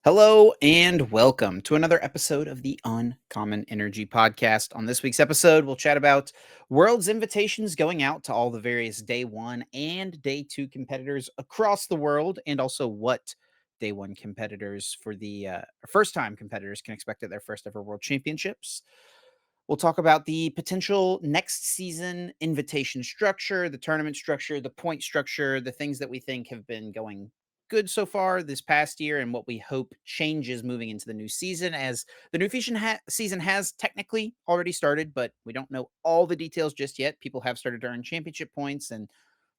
Hello and welcome to another episode of the Uncommon Energy Podcast. On this week's episode, we'll chat about World's invitations going out to all the various day one and day two competitors across the world, and also what day one competitors for the first time competitors can expect at their first ever World Championships. We'll talk about the potential next season invitation structure, the tournament structure, the point structure, the things that we think have been going good so far this past year, and what we hope changes moving into the new season. As the new season has technically already started, but we don't know all the details just yet. People have started to earn championship points, and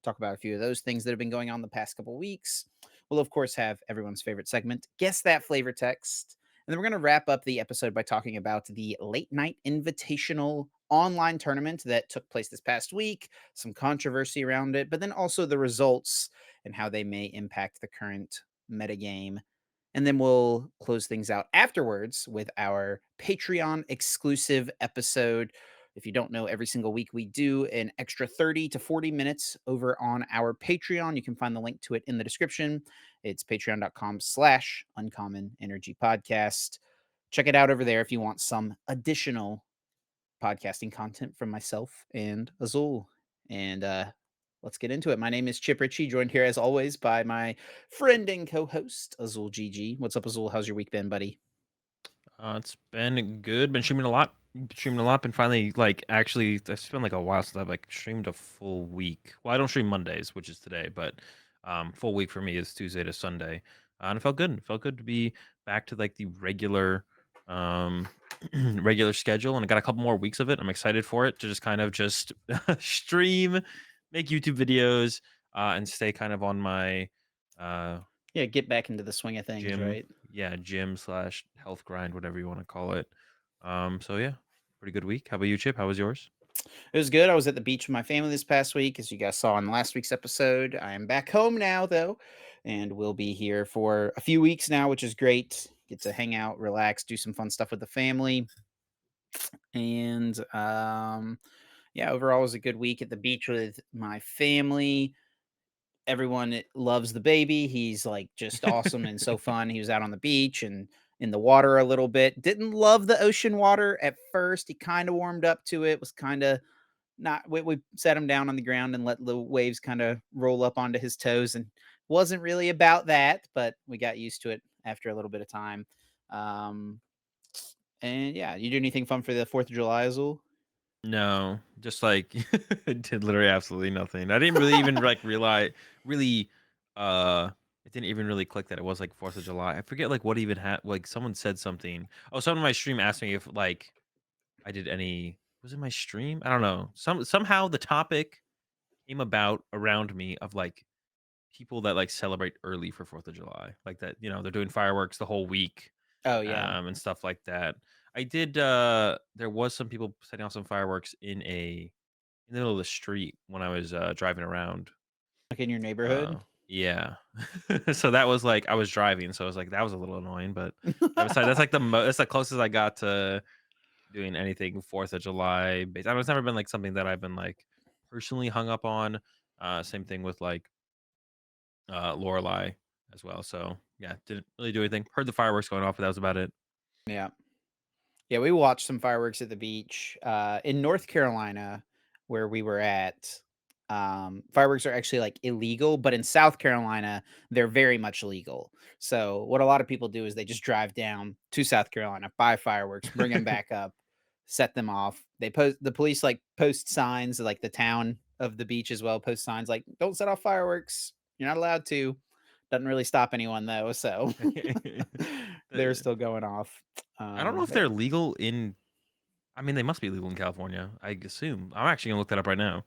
talk about a few of those things that have been going on the past couple weeks. We'll, of course, have everyone's favorite segment, Guess That Flavor Text. And then we're going to wrap up the episode by talking about the Late Night Invitational online tournament that took place this past week, some controversy around it, but then also the results and how they may impact the current metagame. And then we'll close things out afterwards with our Patreon exclusive episode. If you don't know, every single week we do an extra 30 to 40 minutes over on our Patreon. You can find the link to it in the description. It's patreon.com/uncommon energy podcast. Check it out over there if you want some additional podcasting content from myself and Azul. And let's get into it. My name is Chip Ritchie, joined here as always by my friend and co-host Azul GG. What's up, Azul? How's your week been, buddy? It's been good. Been streaming a lot. Been finally actually. It's been like a while since I've streamed a full week. Well, I don't stream Mondays, which is today, but full week for me is Tuesday to Sunday, and it felt good. It felt good to be back to the regular, um, regular schedule, and I got a couple more weeks of it. I'm excited for it to just kind of just stream, make YouTube videos, and stay kind of on my uh Yeah, get back into the swing of things, gym, right? yeah, gym slash health grind, whatever you want to call it. So yeah, pretty good week. How about you, Chip? How was yours? It was good. I was at the beach with my family this past week, as you guys saw in last week's episode. I am back home now, though, and we'll be here for a few weeks now, which is great. Get to hang out, relax, do some fun stuff with the family. And yeah, overall, it was a good week at the beach with my family. Everyone loves the baby. He's like just awesome and so fun. He was out on the beach and in the water a little bit. Didn't love the ocean water at first. He kind of warmed up to it, was kind of not we set him down on the ground and let the waves kind of roll up onto his toes, and wasn't really about that, but we got used to it after a little bit of time. Um, and yeah, you do anything fun for the 4th of July, Azul? No, just did literally absolutely nothing. I didn't really even realize really it didn't even really click that it was like 4th of July. I forget what even someone said something. Oh, someone in my stream asked me if I did any was it my stream? I don't know. Somehow the topic came about around me of people that celebrate early for 4th of July. Like that, they're doing fireworks the whole week, Oh yeah, and stuff like that. I did there was some people setting off some fireworks in the middle of the street when I was driving around. like in your Uh neighborhood. yeah. So that was I was driving, so I was like that was a little annoying, but yeah, besides that's that's the closest I got to doing anything 4th of July based. I know it's never been something that I've been personally hung up on. Same thing with Lorelai as well. So yeah, didn't really do anything. Heard the fireworks going off, but that was about it. Yeah. Yeah, we watched some fireworks at the beach in North Carolina, where we were at. Fireworks are actually like illegal, but in South Carolina, they're very much legal. So what a lot of people do is they just drive down to South Carolina, buy fireworks, bring them back up, set them off. The police like post signs, like the town of the beach as well, post signs like don't set off fireworks. You're not allowed to. Doesn't really stop anyone though, so they're The- still going off. I don't know if But yeah. they're legal in. I mean, they must be legal in California. I assume. I'm actually gonna look that up right now.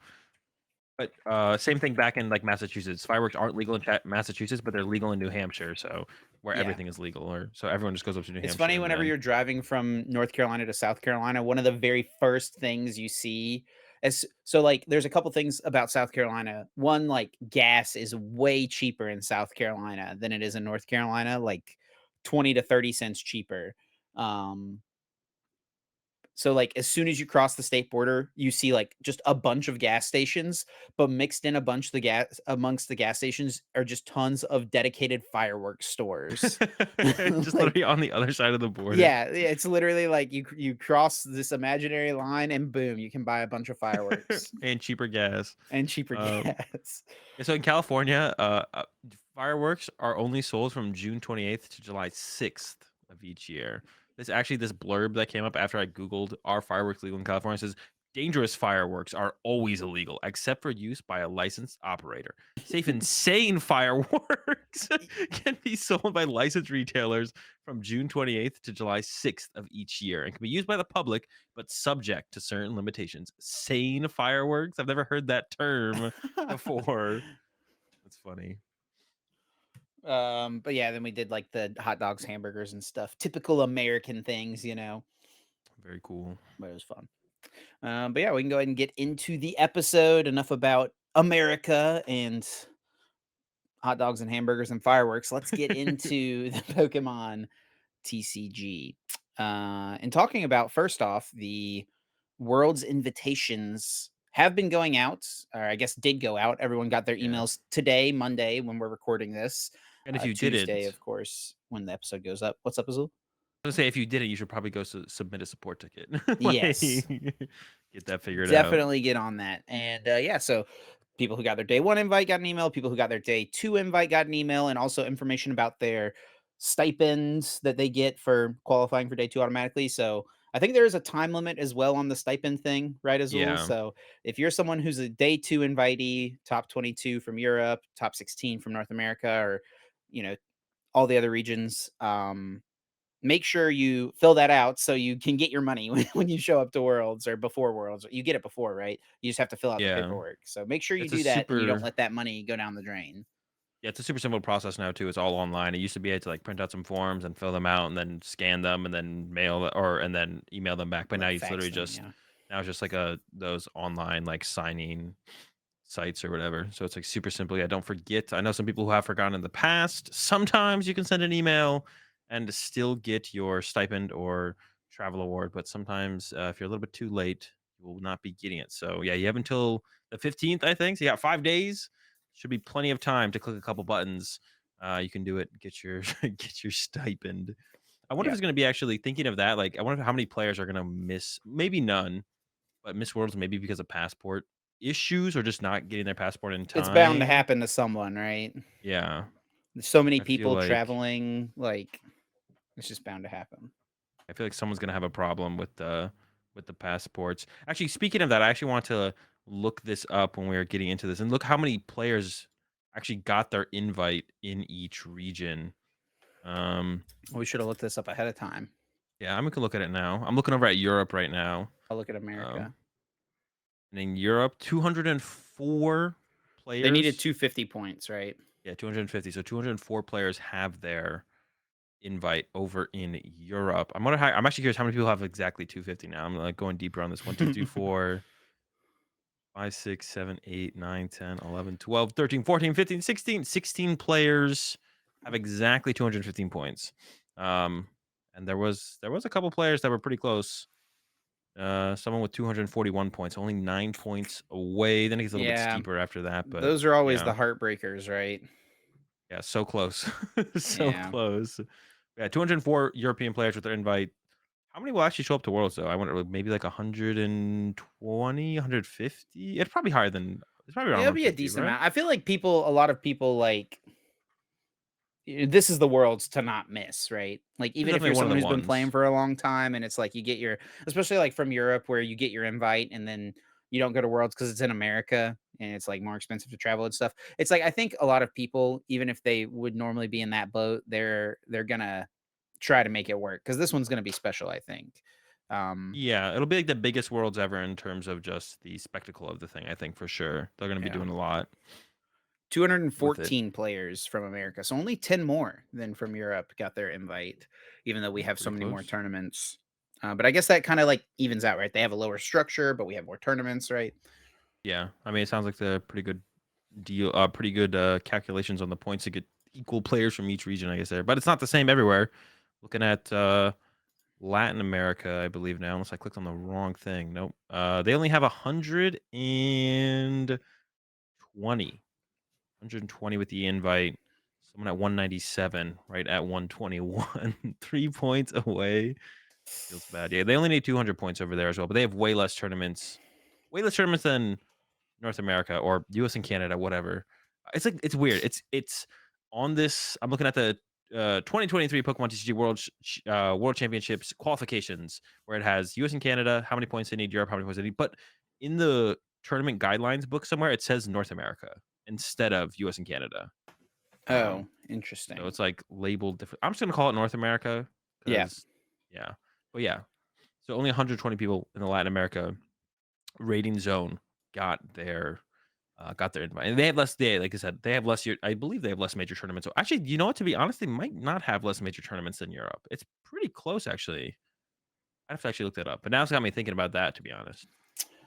But same thing back in Massachusetts. Fireworks aren't legal in Massachusetts, but they're legal in New Hampshire. So where Yeah. everything is legal, or so everyone just goes up to New It's Hampshire funny and whenever then you're driving from North Carolina to South Carolina, one of the very first things you see like there's a couple things about South Carolina. One, like gas is way cheaper in South Carolina than it is in North Carolina, like 20 to 30 cents cheaper. Um So, like, as soon as you cross the state border, you see, like, just a bunch of gas stations, but mixed in a bunch of the gas amongst the gas stations are just tons of dedicated fireworks stores. Just Like, literally on the other side of the border. yeah, it's literally like you cross this imaginary line and boom, you can buy a bunch of fireworks And cheaper gas. and cheaper Um, gas. yeah, so in California, fireworks are only sold from June 28th to July 6th of each year. This blurb that came up after I Googled are fireworks legal in California says dangerous fireworks are always illegal except for use by a licensed operator. Safe and sane fireworks can be sold by licensed retailers from June 28th to July 6th of each year and can be used by the public, but subject to certain limitations. Sane fireworks? I've never heard that term before. That's funny. But yeah, then we did like the hot dogs, hamburgers, and stuff. Typical American things, you know. Very cool. But it was fun. But yeah, we can go ahead and get into the episode. Enough about America and hot dogs and hamburgers and fireworks. Let's get into the Pokemon TCG. And talking about first off, the World's invitations have been going out, or I guess did go out. Everyone got their Yeah. emails today, Monday, when we're recording this. And if you Tuesday, didn't, of course, when the episode goes up. What's up, Azul? I was gonna say if you didn't, you should probably go submit a support ticket. Like, Yes, get that figured out. definitely get on that. And yeah, so people who got their day one invite got an email. People who got their day two invite got an email, and also information about their stipends that they get for qualifying for day two automatically. So I think there is a time limit as well on the stipend thing, right, Azul? Yeah. So if you're someone who's a day two invitee, top 22 from Europe, top 16 from North America, or you know all the other regions, make sure you fill that out so you can get your money when you show up to Worlds or before Worlds. You get it before, right? You just have to fill out the Yeah. paperwork. So make sure you It's a do that and you don't super let that money go down the drain. Yeah, it's a super simple process now too. It's all online. It used to be I had to like print out some forms and fill them out and then scan them and then and then email them back. But now Like it's fax literally them, just yeah. now it's just like those online like signing sites or whatever. So it's like super simple. Yeah, don't forget. I know some people who have forgotten in the past. Sometimes you can send an email and still get your stipend or travel award, but sometimes if you're a little bit too late, you will not be getting it. So yeah, you have until the 15th, I think. So you got 5 days. Should be plenty of time to click a couple buttons. You can do it. Get your get your stipend. I wonder if Yeah. it's going to be actually thinking of that. Like, I wonder how many players are going to miss. Maybe none, but Miss Worlds maybe because of passport issues or just not getting their passport in It's bound to time. happen to someone, right? Yeah, There's so many I feel people like traveling, like it's just bound to happen. someone's gonna have a problem with the passports. Actually, speaking of that, I actually want to look this up when we were getting into this and look how many players actually got their invite in each region. Um, We should have looked this up ahead of time. yeah, I'm gonna look at it now. I'm looking over at Europe right now. I'll look at America. Um, and in Europe, 204 They needed players. 250 points, right? Yeah, 250. So 204 players have their invite over in Europe. I'm actually curious how many people have exactly 250 now. I'm like going deeper on this. 1, 2, 3, 4, 5, 6, 7, 8, 9, 10, 11, 12, 13, 14, 15, 16. 16 players have exactly 215 points. And there was a couple players that were pretty close. Someone with 241 points, only 9 points away. Then it gets a little bit Yeah. steeper after that, but Those are always yeah. the heartbreakers, right? Yeah, so close. So Yeah. close. Yeah, 204 European players with their invite. How many will actually show up to Worlds though? I wonder maybe like 120, 150? It's probably around It'll be a 150, decent right? amount. I feel like a lot of people like this is the worlds to not miss, right? Like It's even if you're definitely one of someone the who's been playing ones. for a long time and it's like you get your especially like from Europe where you get your invite and then you don't go to worlds because it's in America and it's like more expensive to travel and stuff. It's like I think a lot of people, even if they would normally be in that boat, they're gonna try to make it work because this one's gonna be special, I think. Um Yeah, it'll be like the biggest Worlds ever in terms of just the spectacle of the thing, I think for sure. They're gonna be yeah. doing a lot with it. 214 players from America. So only 10 more than from Europe got their invite, even though we That's have so pretty many more close. tournaments. But I guess that kind of like evens out, right? They have a lower structure, but we have more tournaments, right? Yeah. I mean, it sounds like the pretty good deal pretty good calculations on the points to get equal players from each region, I guess there. But it's not the same everywhere. Looking at Latin America, I believe now, unless I clicked on the wrong thing. Nope. They only have 120 with the invite. Someone at 197, right at 121, 3 points away. Feels bad. Yeah, they only need 200 points over there as well, but they have way less tournaments than North America or US and Canada, whatever. It's like it's weird. It's on this. I'm looking at the 2023 Pokemon TCG World Championships qualifications, where it has US and Canada, how many points they need, Europe, how many points they need. But in the tournament guidelines book somewhere, it says North America instead of US and Canada. Oh, So interesting. it's like labeled different. I'm just gonna call it North America Yeah. because yeah, but yeah. So only 120 people in the Latin America rating zone got their invite, and they have less. They like I said, they have less. I believe they have less major tournaments. So actually, you know what? To be honest, they might not have less major tournaments than Europe. It's pretty close, actually. I have to actually look that up. But now it's got me thinking about that. To be honest,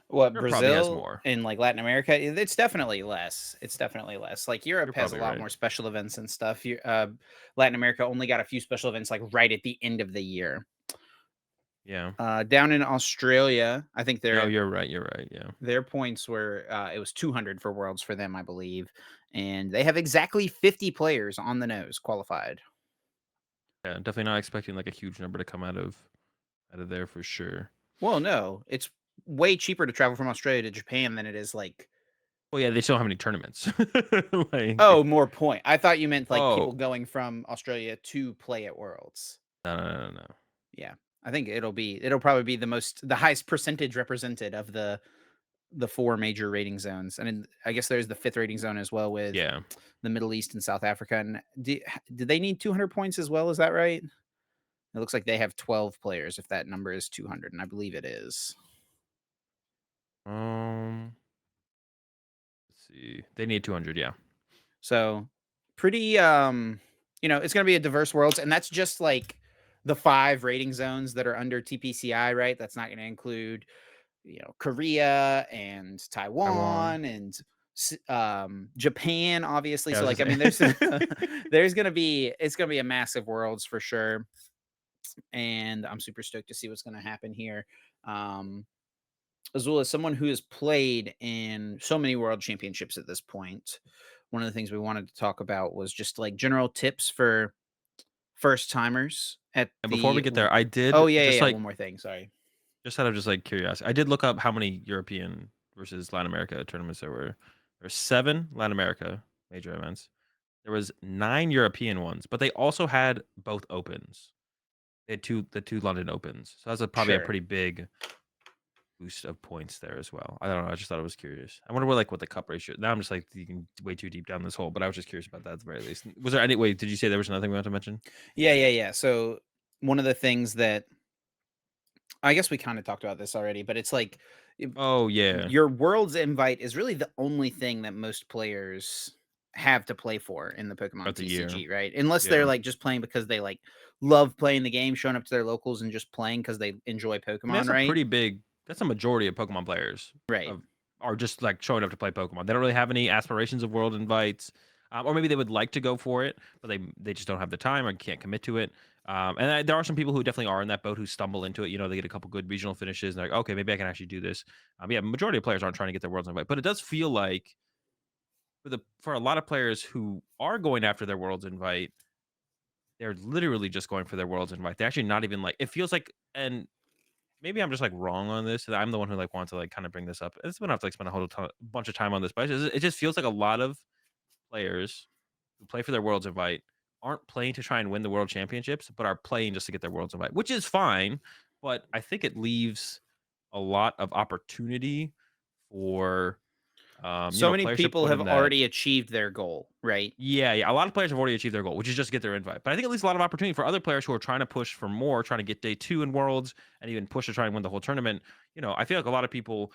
What, Europe probably has Brazil more. and like Latin America? It's definitely less. It's definitely less. Like Europe You're has a probably lot right. more special events and stuff. Latin America only got a few special events like right at the end of the year. Yeah. Down in Australia, I think No, you're right. You're right. Yeah. their points were it was 200 for worlds for them, I believe, and they have exactly 50 players on the nose qualified. Yeah. Definitely not expecting like a huge number to come out of there for sure. Well, no, it's way cheaper to travel from Australia to Japan than it is like. Well, yeah, they still don't have any tournaments. Like, Oh, more point. I thought you meant like oh people going from Australia to play at Worlds. no, no, no, no, no. Yeah. I think it'll probably be the highest percentage represented of the four major rating zones. And then I guess there's the fifth rating zone as well with Yeah. the Middle East and South Africa. And did they need 200 points as well? Is that right? It looks like they have 12 players if that number is 200, and I believe it is. Um. Let's see. They need 200. Yeah. So pretty it's going to be a diverse worlds, and that's just like the five rating zones that are under TPCI, right? That's not going to include Korea and Taiwan. Taiwan and Japan, obviously. Yeah, I So was like, I gonna mean, there's say. there's gonna be it's gonna be a massive worlds for sure, and I'm super stoked to see what's gonna happen here. Um, Azul, as someone who has played in so many world championships at this point, one of the things we wanted to talk about was just like general tips for first timers at And before we the. get there, I Oh did yeah, yeah, just yeah. like One more thing. Sorry. just out of just like curiosity, I did look up how many European versus Latin America tournaments there were. There's 7 Latin America major events. There was 9 European ones, but they also had both opens. They had the two London Opens. So that's probably a Sure. pretty big boost of points there as well. I don't know. I just thought it was curious. I wonder what the cup ratio. Now I'm just like digging way too deep down this hole, but I was just curious about that at the very least. Was there any way? Did you say there was another thing we want to mention? Yeah, yeah, yeah. So one of the things that I guess we kind of talked about this already, but it's like if- Oh yeah, your world's invite is really the only thing that most players have to play for in the Pokemon throughout the year. TCG, right? Unless they're Yeah. like just playing because they like love playing the game, showing up to their locals and just playing because they enjoy I mean, Pokemon, right? that's a majority of Pokemon players Right. of are just like showing up to play Pokemon. They don't really have any aspirations of world invites, or maybe they would like to go for it, but they just don't have the time or can't commit to it. There are some people who definitely are in that boat who stumble into it. You know, they get a couple good regional finishes and they're like, okay, maybe I can actually do this. Yeah, majority of players aren't trying to get their worlds invite, but it does feel like for a lot of players who are going after their worlds invite, they're literally just going for their worlds invite. They're actually not even like it feels like, and maybe I'm just, like, wrong on this, and I'm the one who, like, wants to, like, kinda bring this up. It's gonna have to, like, spend a whole bunch of time on this, but it just feels like a lot of players who play for their Worlds invite aren't playing to try and win the World Championships, but are playing just to get their Worlds invite, which is fine, but I think it leaves a lot of opportunity for, So many players to people put have in that. already achieved their goal, right? Yeah, yeah. A lot of players have already achieved their goal, which is just get their invite. But I think it leaves a lot of opportunity for other players who are trying to push for more, trying to get day 2 in Worlds and even push to try and win the whole tournament. I feel like a lot of people,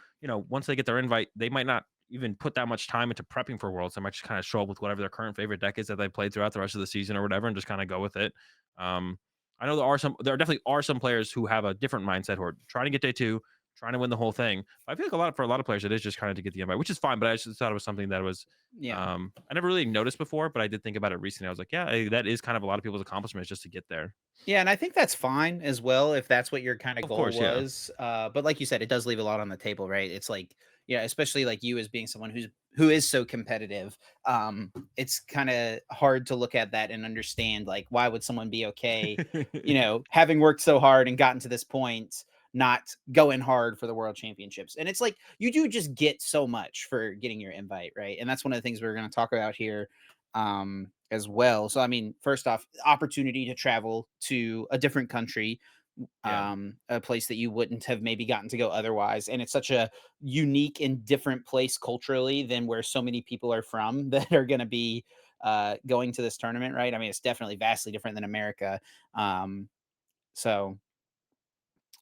once they get their invite, they might not even put that much time into prepping for Worlds. They might just kind of show up with whatever their current favorite deck is that they played throughout the rest of the season or whatever, and just kind of go with it. Um, I know there definitely are some players who have a different mindset who are trying to get day 2, trying to win the whole thing. I feel like for a lot of players, it is just kind of to get the invite, which is fine. But I just thought it was something that was Yeah. I never really noticed before, but I did think about it recently. I was like, yeah, that is kind of a lot of people's accomplishments just to get there. Yeah, and I think that's fine as well if that's what your kind of Of goal course, yeah, was. But like you said, it does leave a lot on the table, right? It's like, yeah, especially like you as being someone who is so competitive. It's kind of hard to look at that and understand like why would someone be okay, having worked so hard and gotten to this point, not going hard for the world championships. And it's like you do just get so much for getting your invite, right? And that's one of the things we're going to talk about here as well. So I mean, first off, opportunity to travel to a different country, yeah, a place that you wouldn't have maybe gotten to go otherwise, and it's such a unique and different place culturally than where so many people are from that are going to be going to this tournament, right? I mean, it's definitely vastly different than America. So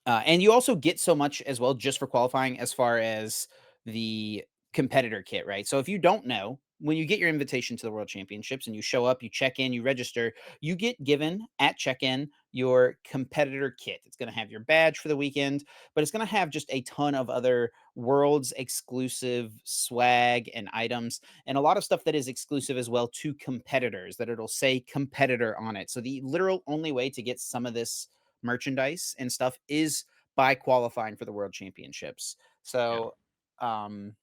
and you also get so much as well just for qualifying as far as the competitor kit, right? So if you don't know, when you get your invitation to the World Championships and you show up, you check in, you register, you get given at check in your competitor kit. It's going to have your badge for the weekend, but it's going to have just a ton of other world's exclusive swag and items and a lot of stuff that is exclusive as well to competitors that it'll say competitor on it. So the literal only way to get some of this merchandise and stuff is by qualifying for the world championships. yeah. So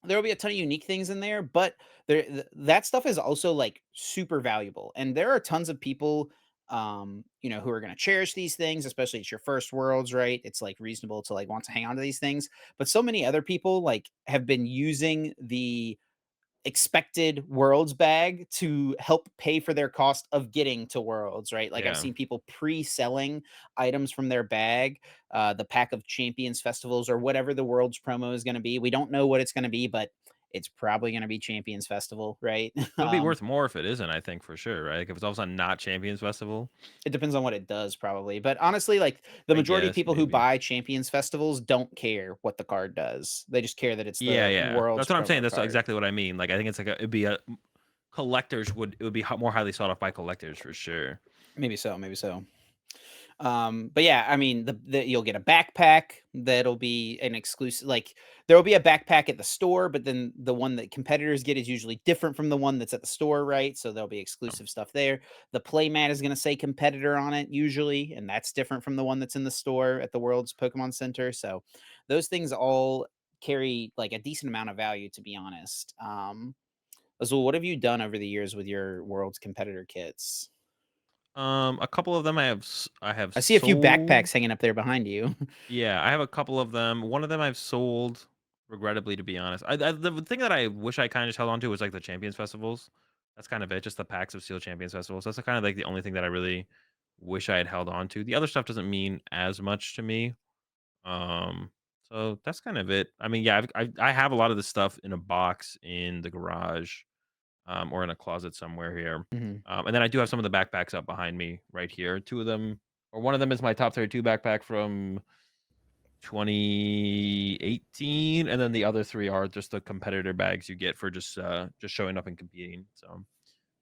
there will be a ton of unique things in there, but that stuff is also like super valuable. And there are tons of people who are going to cherish these things, especially it's your first worlds, right? It's like reasonable to like want to hang on to these things, but so many other people like have been using the expected worlds bag to help pay for their cost of getting to worlds, right? Like I've Yeah. seen people pre-selling items from their bag, the pack of champions festivals or whatever the world's promo is going to be. We don't know what it's going to be, but it's probably going to be champions festival, right? It'll be worth more if it isn't, I think, for sure, right? Like, if it's all of a sudden not Champions Festival, It depends on what it does probably, but honestly, like the I majority of guess people who maybe. buy champions festivals don't care what the card does. They just care that it's Yeah, the yeah. world's That's what I'm saying. promo That's card. exactly what I mean. Like, I think it's like it'd be a collectors would it would be more highly sought off by collectors for sure. Maybe so, maybe so. But yeah, I mean, you'll get a backpack that'll be an exclusive. Like there will be a backpack at the store, but then the one that competitors get is usually different from the one that's at the store, right? So there'll be Oh, exclusive stuff there. The playmat is going to say competitor on it usually, and that's different from the one that's in the store at the World's Pokemon Center. So those things all carry like a decent amount of value, to be honest. Azul, what have you done over the years with your World's competitor kits? a couple of them I have I see a few sold. backpacks hanging up there behind you. Yeah, I have a couple of them. One of them I've sold, regrettably, to be honest. The thing that I wish I kind of just held on to was like the Champions Festivals. That's kind of it, just the packs of Steel Champions Festivals. That's kind of like the only thing that I really wish I had held on to. The other stuff doesn't mean as much to me. Um, so that's kind of it. I mean, yeah, I have a lot of this stuff in a box in the garage, or in a closet somewhere here. Mhm. And then I do have some of the backpacks up behind me right here. Two of them, or one of them is my top 32 backpack from 2018, and then the other three are just the competitor bags you get for just showing up and competing. So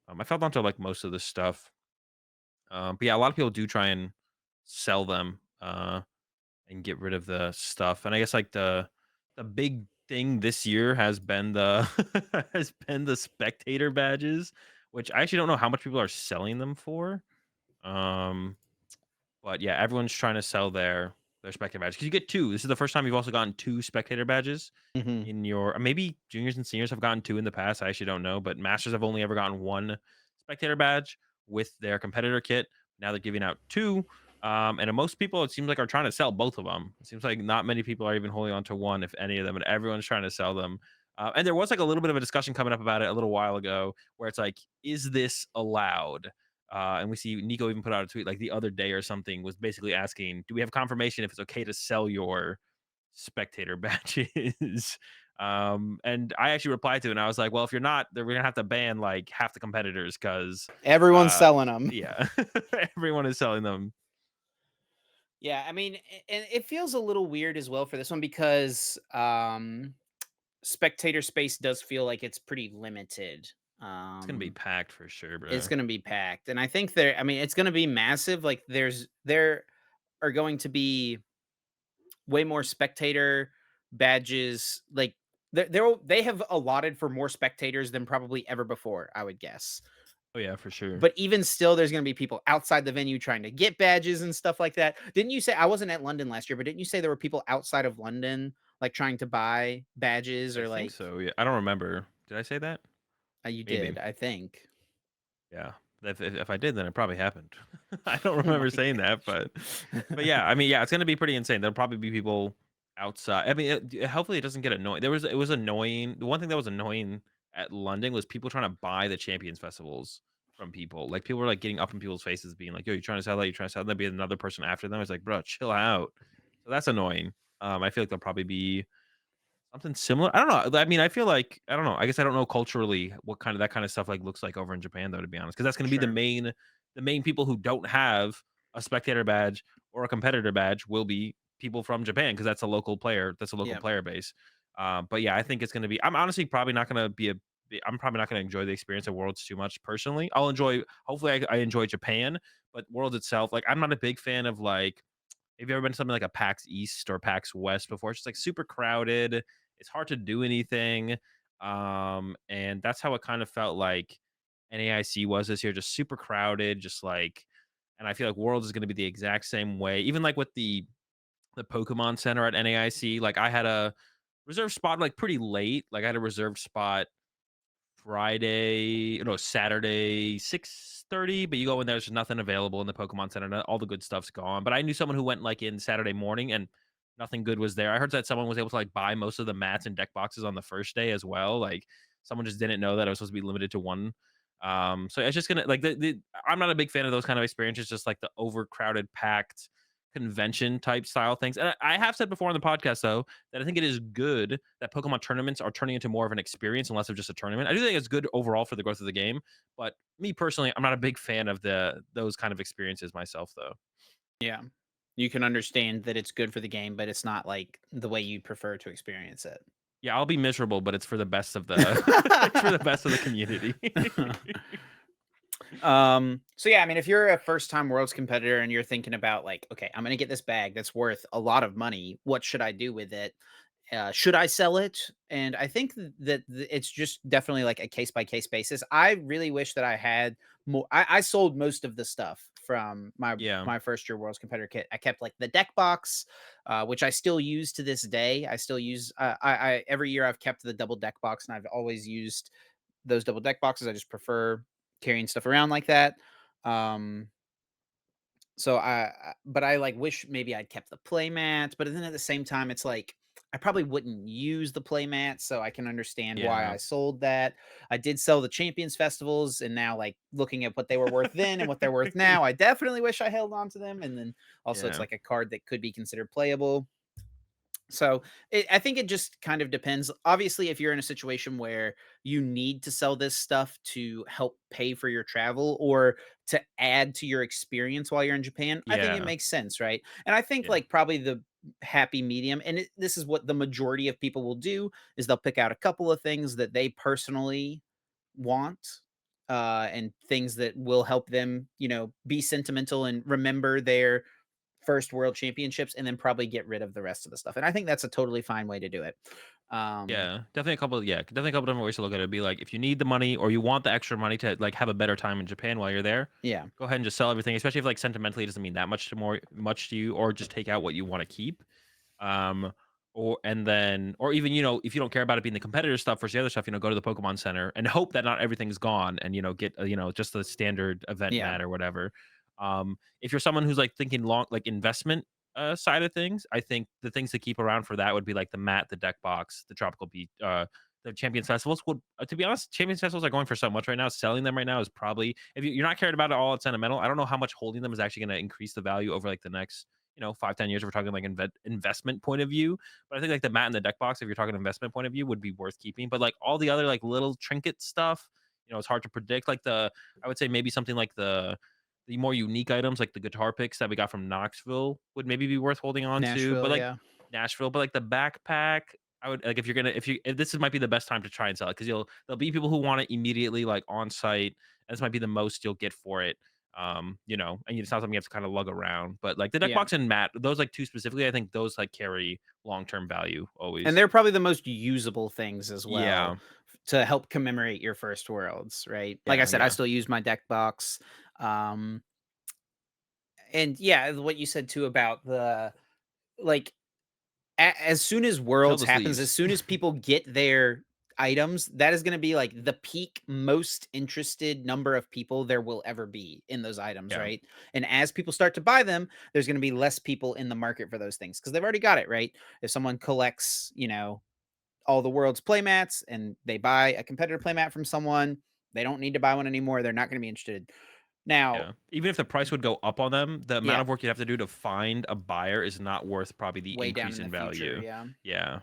I felt onto like most of this stuff. But yeah, a lot of people do try and sell them. And get rid of the stuff. And I guess like the big thing this year has been the has been the spectator badges, which I actually don't know how much people are selling them for. Um, but yeah, everyone's trying to sell their spectator badges because you get two. This is the first time you've also gotten two spectator badges Mhm. in your, or maybe juniors and seniors have gotten two in the past. I actually don't know, but masters have only ever gotten one spectator badge with their competitor kit. Now they're giving out two. And most people, it seems like, are trying to sell both of them. It seems like not many people are even holding on to one, if any of them, and everyone's trying to sell them. And there was like a little bit of a discussion coming up about it a little while ago, where it's like, is this allowed? And we see Nico even put out a tweet like the other day or something, was basically asking, do we have confirmation if it's okay to sell your spectator badges? And I actually replied to it and I was like, well, if you're not, then we're gonna have to ban like half the competitors because Everyone's selling them. yeah, everyone is selling them. Yeah, I mean, and it feels a little weird as well for this one because spectator space does feel like it's pretty limited. It's gonna be Um packed for sure, it's bro. going to be packed. And I think I mean, it's going to be massive. Like there are going to be way more spectator badges. Like they have allotted for more spectators than probably ever before, I would guess. Oh yeah, for sure. But even still, there's going to be people outside the venue trying to get badges and stuff like that. Didn't you say I wasn't at London last year, but didn't you say there were people outside of London like trying to buy badges I or think like so. Yeah, I don't remember. Did I say that? you Maybe. did, I think. Yeah. If I did, then it probably happened. I don't Oh my remember saying that, but gosh. yeah, I mean, yeah, it's gonna be pretty insane. There'll probably be people outside. I mean, hopefully it doesn't get annoying. It was annoying. The one thing that was annoying at London was people trying to buy the Champions festivals from people. Like people were like getting up in people's faces, being like, "Yo, you trying to sell that? You trying to sell that?" There'd be another person after them. It's like, bro, chill out. So that's annoying. I feel like there'll probably be something similar? I don't know. I mean, I feel like I don't know. I guess I don't know culturally what kind of that kind of stuff like looks like over in Japan though, to be honest, because that's going to be Sure. the main people who don't have a spectator badge or a competitor badge will be people from Japan because that's a local player. That's a local Yeah. player base. But yeah, I think it's going to be. I'm honestly probably not going to be a. I'm probably not going to enjoy the experience of Worlds too much personally. I'll enjoy. Hopefully, I enjoy Japan, but Worlds itself, like I'm not a big fan of like have you ever been to something like a PAX East or PAX West before? It's just like super crowded. It's hard to do anything. And that's how it kind of felt like NAIC was this year, just super crowded, just like and I feel like Worlds is going to be the exact same way. Even like with the Pokemon Center at NAIC, like I had a reserved spot like pretty late. Like I had a reserved spot Friday, no, Saturday, 6:30, but you go in there's nothing available in the Pokemon Center. All the good stuff's gone. But I knew someone who went like in Saturday morning and nothing good was there. I heard that someone was able to like buy most of the mats and deck boxes on the first day as well. Like someone just didn't know that it was supposed to be limited to one. So it's just gonna like I'm not a big fan of those kind of experiences, just like the overcrowded, packed convention type style things. And I have said before on the podcast though that I think it is good that Pokemon tournaments are turning into more of an experience and less of just a tournament. I do think it's good overall for the growth of the game, but me personally, I'm not a big fan of those kind of experiences myself though. Yeah. You can understand that it's good for the game, but it's not like the way you prefer to experience it. Yeah, I'll be miserable, but it's for the best of the it's for the best of the community. So yeah, I mean, if you're a first time worlds competitor and you're thinking about like, okay, I'm gonna get this bag that's worth a lot of money. What should I do with it? Should I sell it? And I think it's just definitely like a case by case basis. I really wish that I had more. I sold most of the stuff from Yeah. my first year worlds competitor kit. I kept like the deck box, which I still use to this day. I still use. I every year I've kept the double deck box, and I've always used those double deck boxes. I just prefer carrying stuff around like that. Um, so but I like wish maybe I'd kept the play mats, but then at the same time, it's like I probably wouldn't use the play mats, so I can understand why Yeah. I sold that. I did sell the Champions festivals, and now like looking at what they were worth then and what they're worth now, I definitely wish I held on to them. And then also, it's Yeah. like a card that could be considered playable. So I think it just kind of depends. Obviously, if you're in a situation where you need to sell this stuff to help pay for your travel or to add to your experience while you're in Japan, I think it Yeah. makes sense, right? And I think Yeah. like probably the happy medium, and this is what the majority of people will do, is they'll pick out a couple of things that they personally want, and things that will help them, be sentimental and remember their first world championships, and then probably get rid of the rest of the stuff. And I think that's a totally fine way to do it. Um, Yeah, definitely a couple different ways to look at it. Be like, if you need the money or you want the extra money to like have a better time in Japan while you're there, yeah, go ahead and just sell everything. Especially if like sentimentally it doesn't mean that much to you, or just take out what you want to keep. Um, or and then or even if you don't care about it being the competitor stuff versus the other stuff, go to the Pokemon Center and hope that not everything's gone, and get just the standard event yeah, mat or whatever. If you're someone who's like thinking long like investment side of things, I think the things to keep around for that would be like the mat, the deck box, the tropical beach, the Champions festivals. Would to be honest, Champions festivals are going for so much right now. Selling them right now is probably if you're not cared about it all, it's sentimental. I don't know how much holding them is actually going to increase the value over like the next 5-10 years. If we're talking like investment point of view, but I think like the mat and the deck box, if you're talking investment point of view, would be worth keeping. But like all the other like little trinket stuff, it's hard to predict. Like I would say maybe something like the more unique items like the guitar picks that we got from Knoxville would maybe be worth holding on to. But Nashville, like yeah, Nashville, but like the backpack, I would like if this might be the best time to try and sell it because there'll be people who want it immediately like on site. And this might be the most you'll get for it. And it's not something you have to kind of lug around. But like the deck Yeah. box and mat, those like two specifically, I think those like carry long term value And always. they're probably the most usable things as well Yeah, to help commemorate your first worlds, right? Like I yeah, said, I yeah. still use my deck box. Um, and yeah, what you said too about the like as soon as Sell worlds the happens, as sleeves. soon as people get their items, that is going to be like the peak most interested number of people there will ever be in those items, Yeah, right? And as people start to buy them, there's going to be less people in the market for those things because they've already got it, right? If someone collects, all the world's playmats and they buy a competitor playmat from someone, they don't need to buy one anymore. They're not going to be interested. Now, yeah. Even if the price would go up on them, the amount yeah, of work you have to do to find a buyer is not worth probably the way down increase in the in future, value. yeah. Yeah,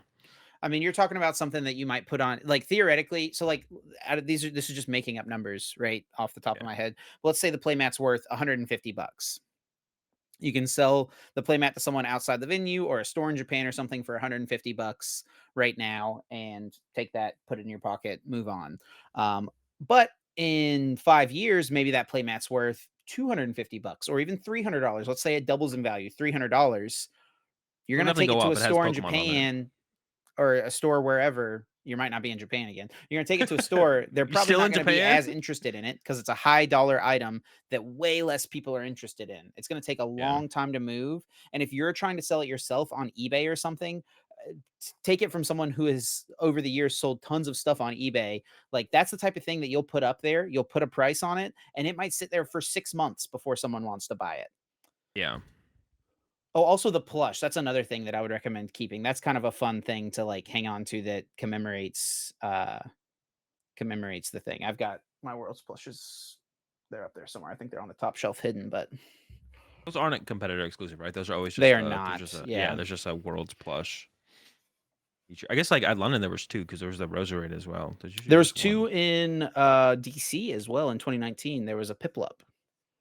I mean, you're talking about something that you might put on, like theoretically. So, like, out of this is just making up numbers, right, off the top of yeah, my head. But let's say the playmat's worth 150 bucks. You can sell the playmat to someone outside the venue or a store in Japan or something for 150 bucks right now, and take that, put it in your pocket, move on. But in 5 years, maybe that playmat's worth 250 bucks or even $300. Let's say it doubles in value, $300. You're it'll gonna definitely take go it to up. a It has store in Pokemon on it. Japan or a store wherever. You might not be in Japan again. You're gonna take it to a store. They're You probably still not in gonna be Japan? as interested in it because it's a high dollar item that way less people are interested in. It's gonna take a Yeah, long time to move. And if you're trying to sell it yourself on eBay or something, take it from someone who has over the years sold tons of stuff on eBay. Like that's the type of thing that you'll put up there. You'll put a price on it, and it might sit there for 6 months before someone wants to buy it. yeah. Oh, also the plush, that's another thing that I would recommend keeping. That's kind of a fun thing to, like, hang on to that commemorates the thing. I've got my World's plushes. They're up there somewhere. I think they're on the top shelf hidden, but Those aren't competitor exclusive, right? Those are always they just are not. yeah, Yeah. there's just a world's plush feature. I guess like at London there was two because there was the Roserade as well. There's usually There was just one. 2 in, DC as well in 2019. There was a Piplup.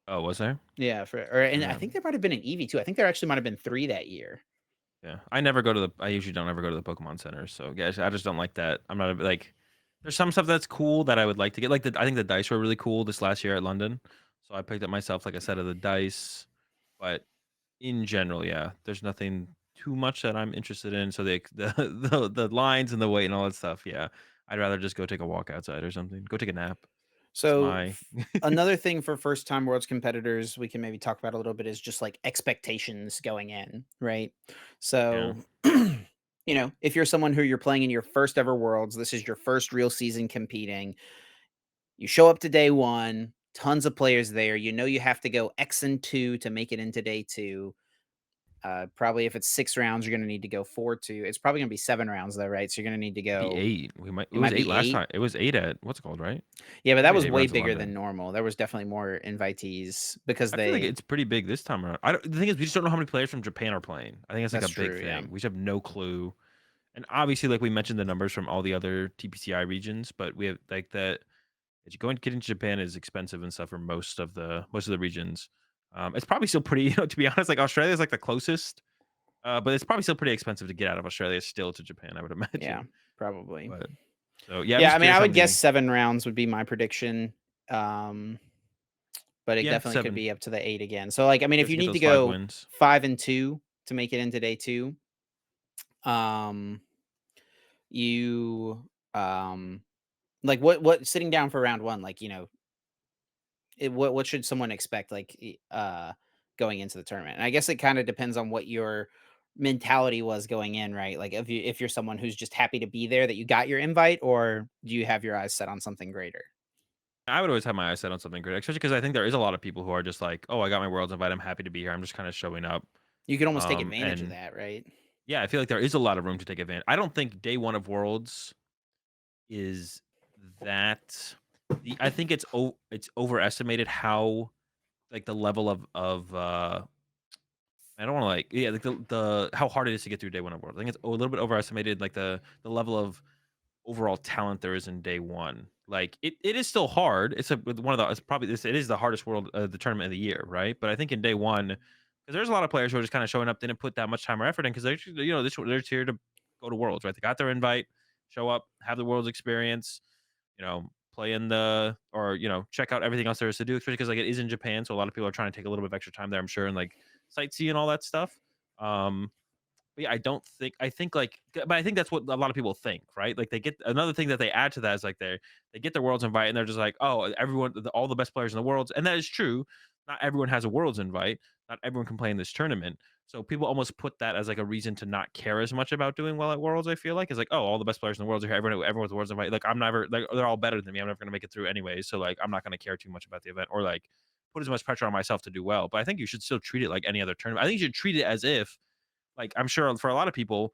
Oh, was there? Yeah, and I Yeah. think there might have been an Eevee too. I think there actually might have been 3 that year. Yeah. I usually don't ever go to the Pokemon Center. So yeah, I just don't like that. I'm not like there's some stuff that's cool that I would like to get. Like I think the dice were really cool this last year at London. So I picked up myself like a set of the dice. But in general, yeah, there's nothing too much that I'm interested in. So the lines and the weight and all that stuff, yeah. I'd rather just go take a walk outside or something. Go take a nap. That's So my another thing for first time worlds competitors we can maybe talk about a little bit is just like expectations going in, right? yeah. So if you're someone who you're playing in your first ever worlds, this is your first real season competing, you show up to day 1, tons of players there, you have to go X and 2 to make it into day 2. Probably if it's 6 rounds, you're gonna need to go 4 2. It's probably gonna be 7 rounds though, right? So you're gonna need to Be go, 8. We might it it was might 8 be last 8. time. It was 8 at what's it called, right? Yeah, but Might that be was 8 way rounds in bigger than London. normal. There was definitely more invitees because I feel like they it's pretty big this time around. I don't the thing is we just don't know how many players from Japan are playing. I think it's like That's a big true, yeah. thing. We just have no clue. And obviously, like we mentioned the numbers from all the other TPCI regions, but we have like that going to get into Japan is expensive and stuff for most of the regions. It's probably still pretty, to be honest, like Australia is like the closest, but it's probably still pretty expensive to get out of Australia still to Japan, I would Yeah, imagine. probably. But so yeah, I'm Yeah, just I mean, curious I how would guess many. 7 rounds would be my prediction, um, but it Yeah, definitely could 7 be up to the 8 again. So, like, I mean, if just to you get need to those 5 go wins. 5 and 2 to make it into day 2, um, you, like, what sitting down for round 1, like, what should someone expect, like, going into the tournament? And I guess it kinda depends on what your mentality was going in, right? Like, if you're someone who's just happy to be there, that you got your invite, or do you have your eyes set on something greater? I would always have my eyes set on something great, especially because I think there is a lot of people who are just like, "Oh, I got my world's invite. I'm happy to be here. I'm just kind of showing up." You can almost take advantage of And that, right? yeah, I feel like there is a lot of room to take advantage. I don't think day one of Worlds is that. I think it's overestimated how like the level of I don't want to like yeah like the how hard it is to get through day one of Worlds. I think it's a little bit overestimated like the level of overall talent there is in day one. Like it is still hard. It's one of the it's probably this it is the hardest world the tournament of the year, right? But I think in day one, because there's a lot of players who are just kind of showing up, didn't put that much time or effort in because they're here to go to worlds, right? They got their invite, show up, have the world's experience, you know, play in the or check out everything else there is to do, especially because like it is in Japan, so a lot of people are trying to take a little bit of extra time there, I'm sure, and like sightsee and all that stuff. Um, but yeah, I don't think I think like but I think that's what a lot of people think, right? Like they get another thing that they add to that is like they get their world's invite and they're just like, oh, everyone, all the best players in the world, and that is true. Not everyone has a world's invite. Not everyone can play in this tournament. So people almost put that as like a reason to not care as much about doing well at Worlds. I feel like it's like, oh, all the best players in the world are here. Everyone with world's invite. Like I'm never like they're all better than me. I'm never gonna make it through anyways. So like I'm not gonna care too much about the event or like put as much pressure on myself to do well. But I think you should still treat it like any other tournament. I think you should treat it as if like I'm sure for a lot of people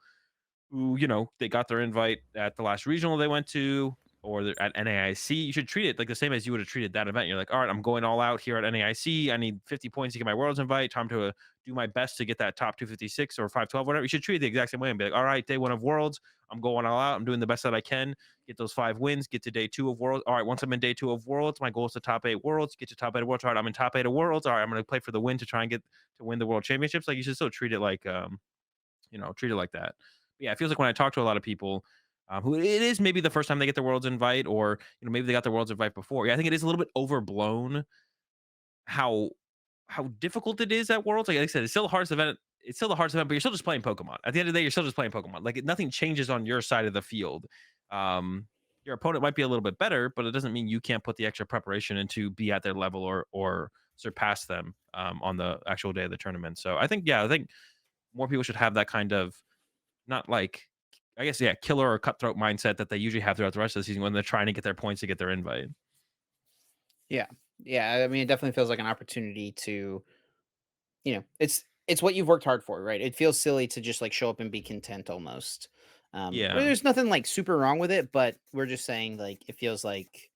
who, they got their invite at the last regional they went to or they're at NAIC, you should treat it like the same as you would have treated that event. You're like, all right, I'm going all out here at NAIC. I need 50 points to get my world's invite. Time to do my best to get that top 256 or 512, whatever. You should treat it the exact same way and be like, all right, day one of worlds, I'm going all out. I'm doing the best that I can. Get those 5 wins, get to day two of worlds. All right, once I'm in day two of worlds, my goal is to top 8 worlds, get to top 8 of worlds. All right, I'm in top 8 of worlds. All right, I'm going to play for the win to try and get to win the world championships. Like you should still treat it like, treat it like that. But yeah, it feels like when I talk to a lot of people who it is maybe the first time they get their world's invite, or maybe they got their world's invite before. Yeah, I think it is a little bit overblown how difficult it is at Worlds. Like I said, it's still the hardest event. It's still the hardest event, but you're still just playing Pokemon. At the end of the day, you're still just playing Pokemon. Like nothing changes on your side of the field. Um, your opponent might be a little bit better, but it doesn't mean you can't put the extra preparation into be at their level or surpass them on the actual day of the tournament. So I think more people should have that kind of not like I guess yeah, killer or cutthroat mindset that they usually have throughout the rest of the season when they're trying to get their points to get their invite. Yeah. Yeah, I mean, it definitely feels like an opportunity to, it's what you've worked hard for, right? It feels silly to just like show up and be content almost. Yeah. There's nothing like super wrong with it, but we're just saying like it feels like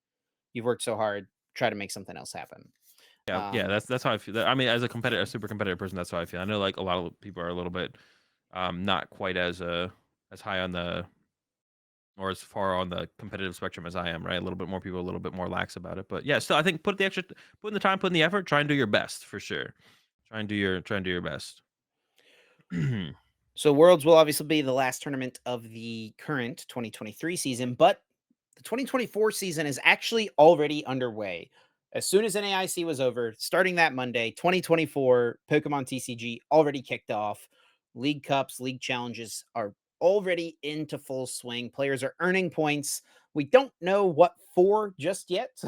you've worked so hard, try to make something else happen. Yeah, Um, that's how I feel. I mean, as a competitor, a super competitive person, that's how I feel. I know like a lot of people are a little bit not quite as high on the or as far on the competitive spectrum as I am, right? A little bit more people, a little bit more lax about it. But yeah, still I think put in the time, put in the effort, try and do your best for sure. Try and do your best. so Worlds will obviously be the last tournament of the current 2023 season, but the 2024 season is actually already underway. As soon as NAIC was over, starting that Monday, 2024 Pokemon TCG already kicked off. League Cups, League Challenges are already into full swing. Players are earning points. We don't know what for just yet.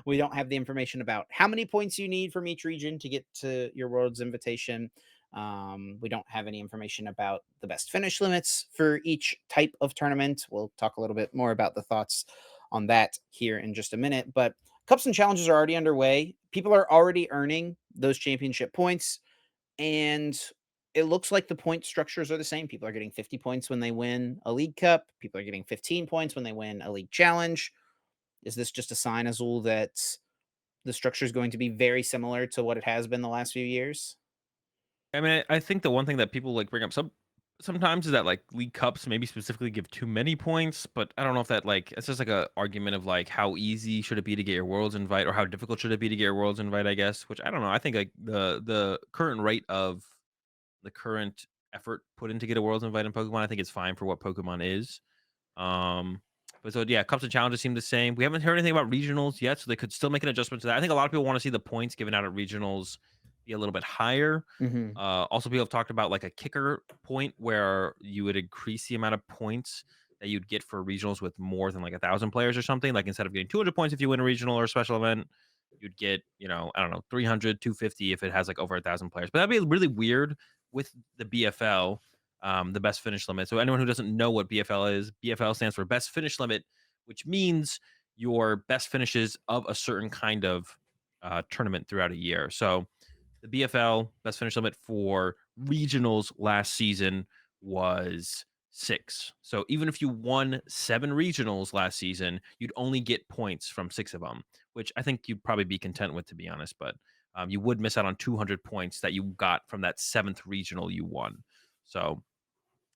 We don't have the information about how many points you need from each region to get to your World's Invitation. We don't have any information about the best finish limits for each type of tournament. We'll talk a little bit more about the thoughts on that here in just a minute. But cups and challenges are already underway. People are already earning those championship points. And it looks like the point structures are the same. People are getting 50 points when they win a league cup. People are getting 15 points when they win a league challenge. Is this just a sign, Azul, that the structure is going to be very similar to what it has been the last few years? I mean, I think the one thing that people like bring up sometimes is that like league cups maybe specifically give too many points, but I don't know if that like it's just like a argument of like how easy should it be to get your world's invite or how difficult should it be to get your world's invite, I guess, which I don't know. I think like the current rate of the current effort put in to get a world's invite in Pokemon, I think it's fine for what Pokemon is. Um, but so yeah, cups and challenges seem the same. We haven't heard anything about regionals yet, so they could still make an adjustment to that. I think a lot of people want to see the points given out at regionals be a little bit higher. Mm-hmm. Also, people have talked about like a kicker point where you would increase the amount of points that you'd get for regionals with more than like 1,000 players or something. Like instead of getting 200 points if you win a regional or a special event, you'd get, I don't know, 300, 250 if it has like over 1,000 players. But that'd be really weird with the BFL, the best finish limit. So anyone who doesn't know what BFL is, BFL stands for best finish limit, which means your best finishes of a certain kind of tournament throughout a year. So the BFL best finish limit for regionals last season was 6. So even if you won 7 regionals last season, you'd only get points from 6 of them, which I think you'd probably be content with, to be honest. But you would miss out on 200 points that you got from that 7th regional you won. So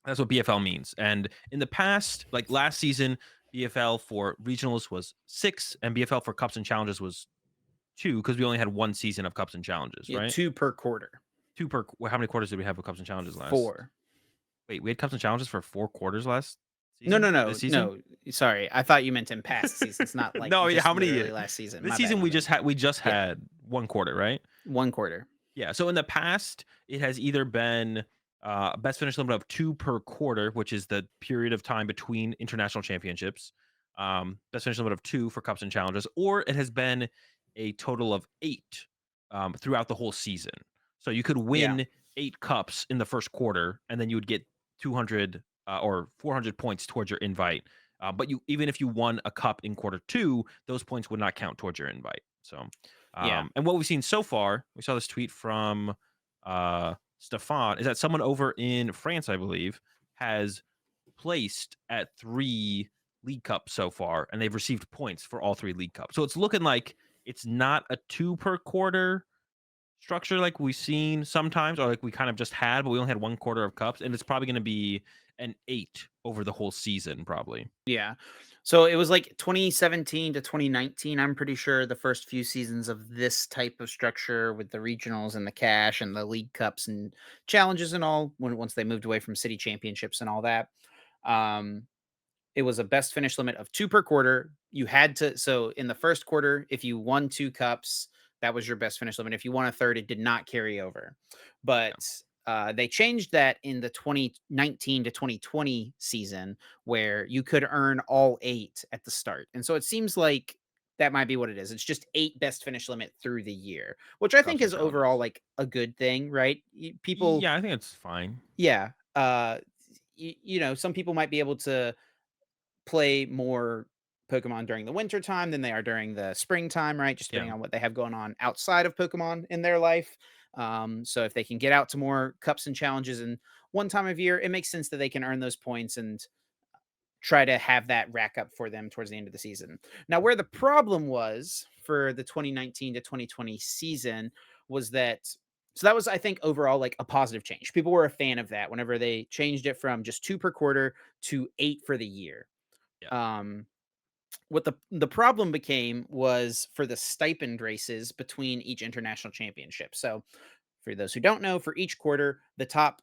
that's what BFL means. And in the past, like last season, BFL for regionals was 6, and BFL for cups and challenges was 2 because we only had one season of cups and challenges, Yeah, right? two per quarter. 2 per. How many quarters did we have of cups and challenges last? 4. Wait, we had cups and challenges for 4 quarters last No, season no, this no, season. no. Sorry, I thought you meant in past seasons, not like No, yeah, just how many? literally last season. This My bad, season my bad. we just Yeah, had 1 quarter, right? 1 quarter. Yeah. So in the past, it has either been best finish limit of 2 per quarter, which is the period of time between international championships. Best finish limit of 2 for cups and challenges, or it has been a total of 8 throughout the whole season. So you could Yeah, win 8 cups in the first quarter, and then you would get 200 or 400 points towards your invite. But you even if you won a cup in quarter 2, those points would not count towards your invite. So yeah, and what we've seen so far, we saw this tweet from Stefan, is that someone over in France, I believe, has placed at 3 League Cups so far, and they've received points for all 3 League Cups. So it's looking like it's not a 2 per quarter structure like we've seen sometimes, or like we kind of just had, but we only had 1 quarter of cups, and it's probably going to be an 8 over the whole season, probably. yeah. So it was like 2017 to 2019. I'm pretty sure the first few seasons of this type of structure with the regionals and the cash and the league cups and challenges and all. When once they moved away from city championships and all that, um, it was a best finish limit of 2 per quarter. You had to so in the first quarter, if you won 2 cups, that was your best finish limit. If you won a third, it did not carry over. Yeah, But, they changed that in the 2019 to 2020 season where you could earn all 8 at the start. And so it seems like that might be what it is. It's just 8 best finish limit through the year, which I think cups and is overall, challenges. like, a good thing, right? People Yeah, I think it's fine. yeah, some people might be able to play more Pokemon during the winter time than they are during the springtime, right? Just Yeah. depending on what they have going on outside of Pokemon in their life. So if they can get out to more cups and challenges in one time of year, it makes sense that they can earn those points and try to have that rack up for them towards the end of the season. Now, where the problem was for the 2019 to 2020 season was that so that was, I think, overall like a positive change. People were a fan of that whenever they changed it from just 2 per quarter to 8 for the year. Yeah. um, what the problem became was for the stipend races between each international championship. So, for those who don't know, for each quarter, the top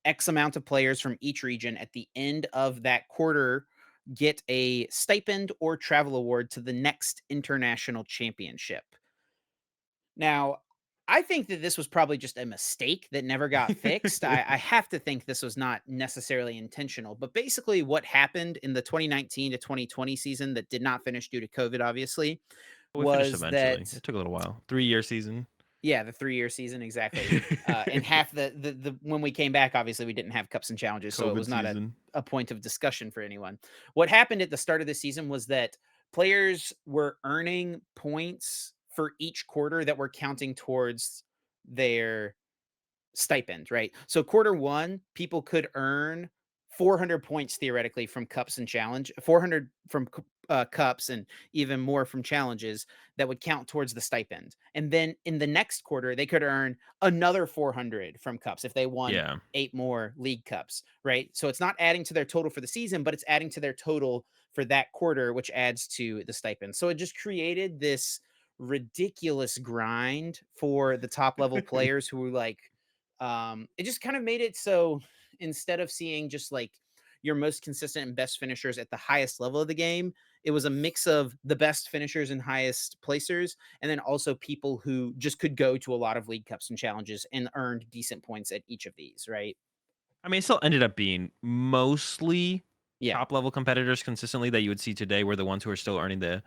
X amount of players from each region at the end of that quarter get a stipend or travel award to the next international championship. Now, I think that this was probably just a mistake that never got fixed. I have to think this was not necessarily intentional, but basically, what happened in the 2019 to 2020 season that did not finish due to COVID, obviously, We finished was eventually. that It took a little while. 3-year season. yeah, the 3-year season, exactly. And half the when we came back, obviously, we didn't have cups and challenges, so it COVID was not season. a point of discussion for anyone. What happened at the start of the season was that players were earning points for each quarter that were counting towards their stipend, right? So quarter one, people could earn 400 points theoretically from cups and challenge, 400 from cups and even more from challenges that would count towards the stipend. And then in the next quarter, they could earn another 400 from cups if they won Yeah. 8 more league cups, right? So it's not adding to their total for the season, but it's adding to their total for that quarter, which adds to the stipend. So it just created this ridiculous grind for the top level players who were like it just kind of made it so instead of seeing just like your most consistent and best finishers at the highest level of the game, it was a mix of the best finishers and highest placers, and then also people who just could go to a lot of league cups and challenges and earned decent points at each of these, right? I mean, it still ended up being mostly Yeah. top level competitors consistently that you would see today were the ones who are still earning the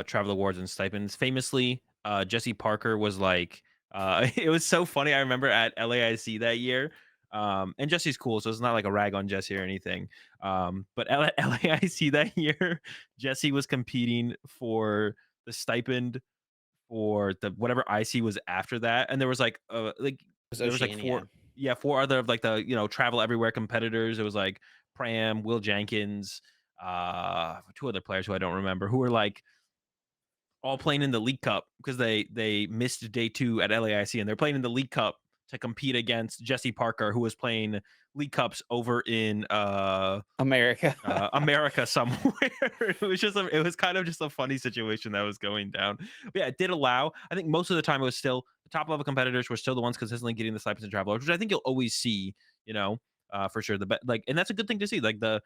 travel awards and stipends. Famously, Jesse Parker was like, it was so funny. I remember at LAIC that year. And Jesse's cool, so it's not like a rag on Jesse or anything. But LAIC that year, Jesse was competing for the stipend for the whatever IC was after that, and there was It was there was like Oceania. 4, yeah, 4 other of like the travel everywhere competitors. It was like Pram, Will Jenkins, 2 other players who I don't remember who were like all playing in the League Cup because they missed day 2 at LAIC, and they're playing in the League Cup to compete against Jesse Parker, who was playing League Cups over in America. America somewhere. It was kind of just a funny situation that was going down. But yeah, it did allow. I think most of the time it was still the top level competitors were still the ones consistently getting the stipends and travelers, which I think you'll always see. You know, for sure. And that's a good thing to see. Like the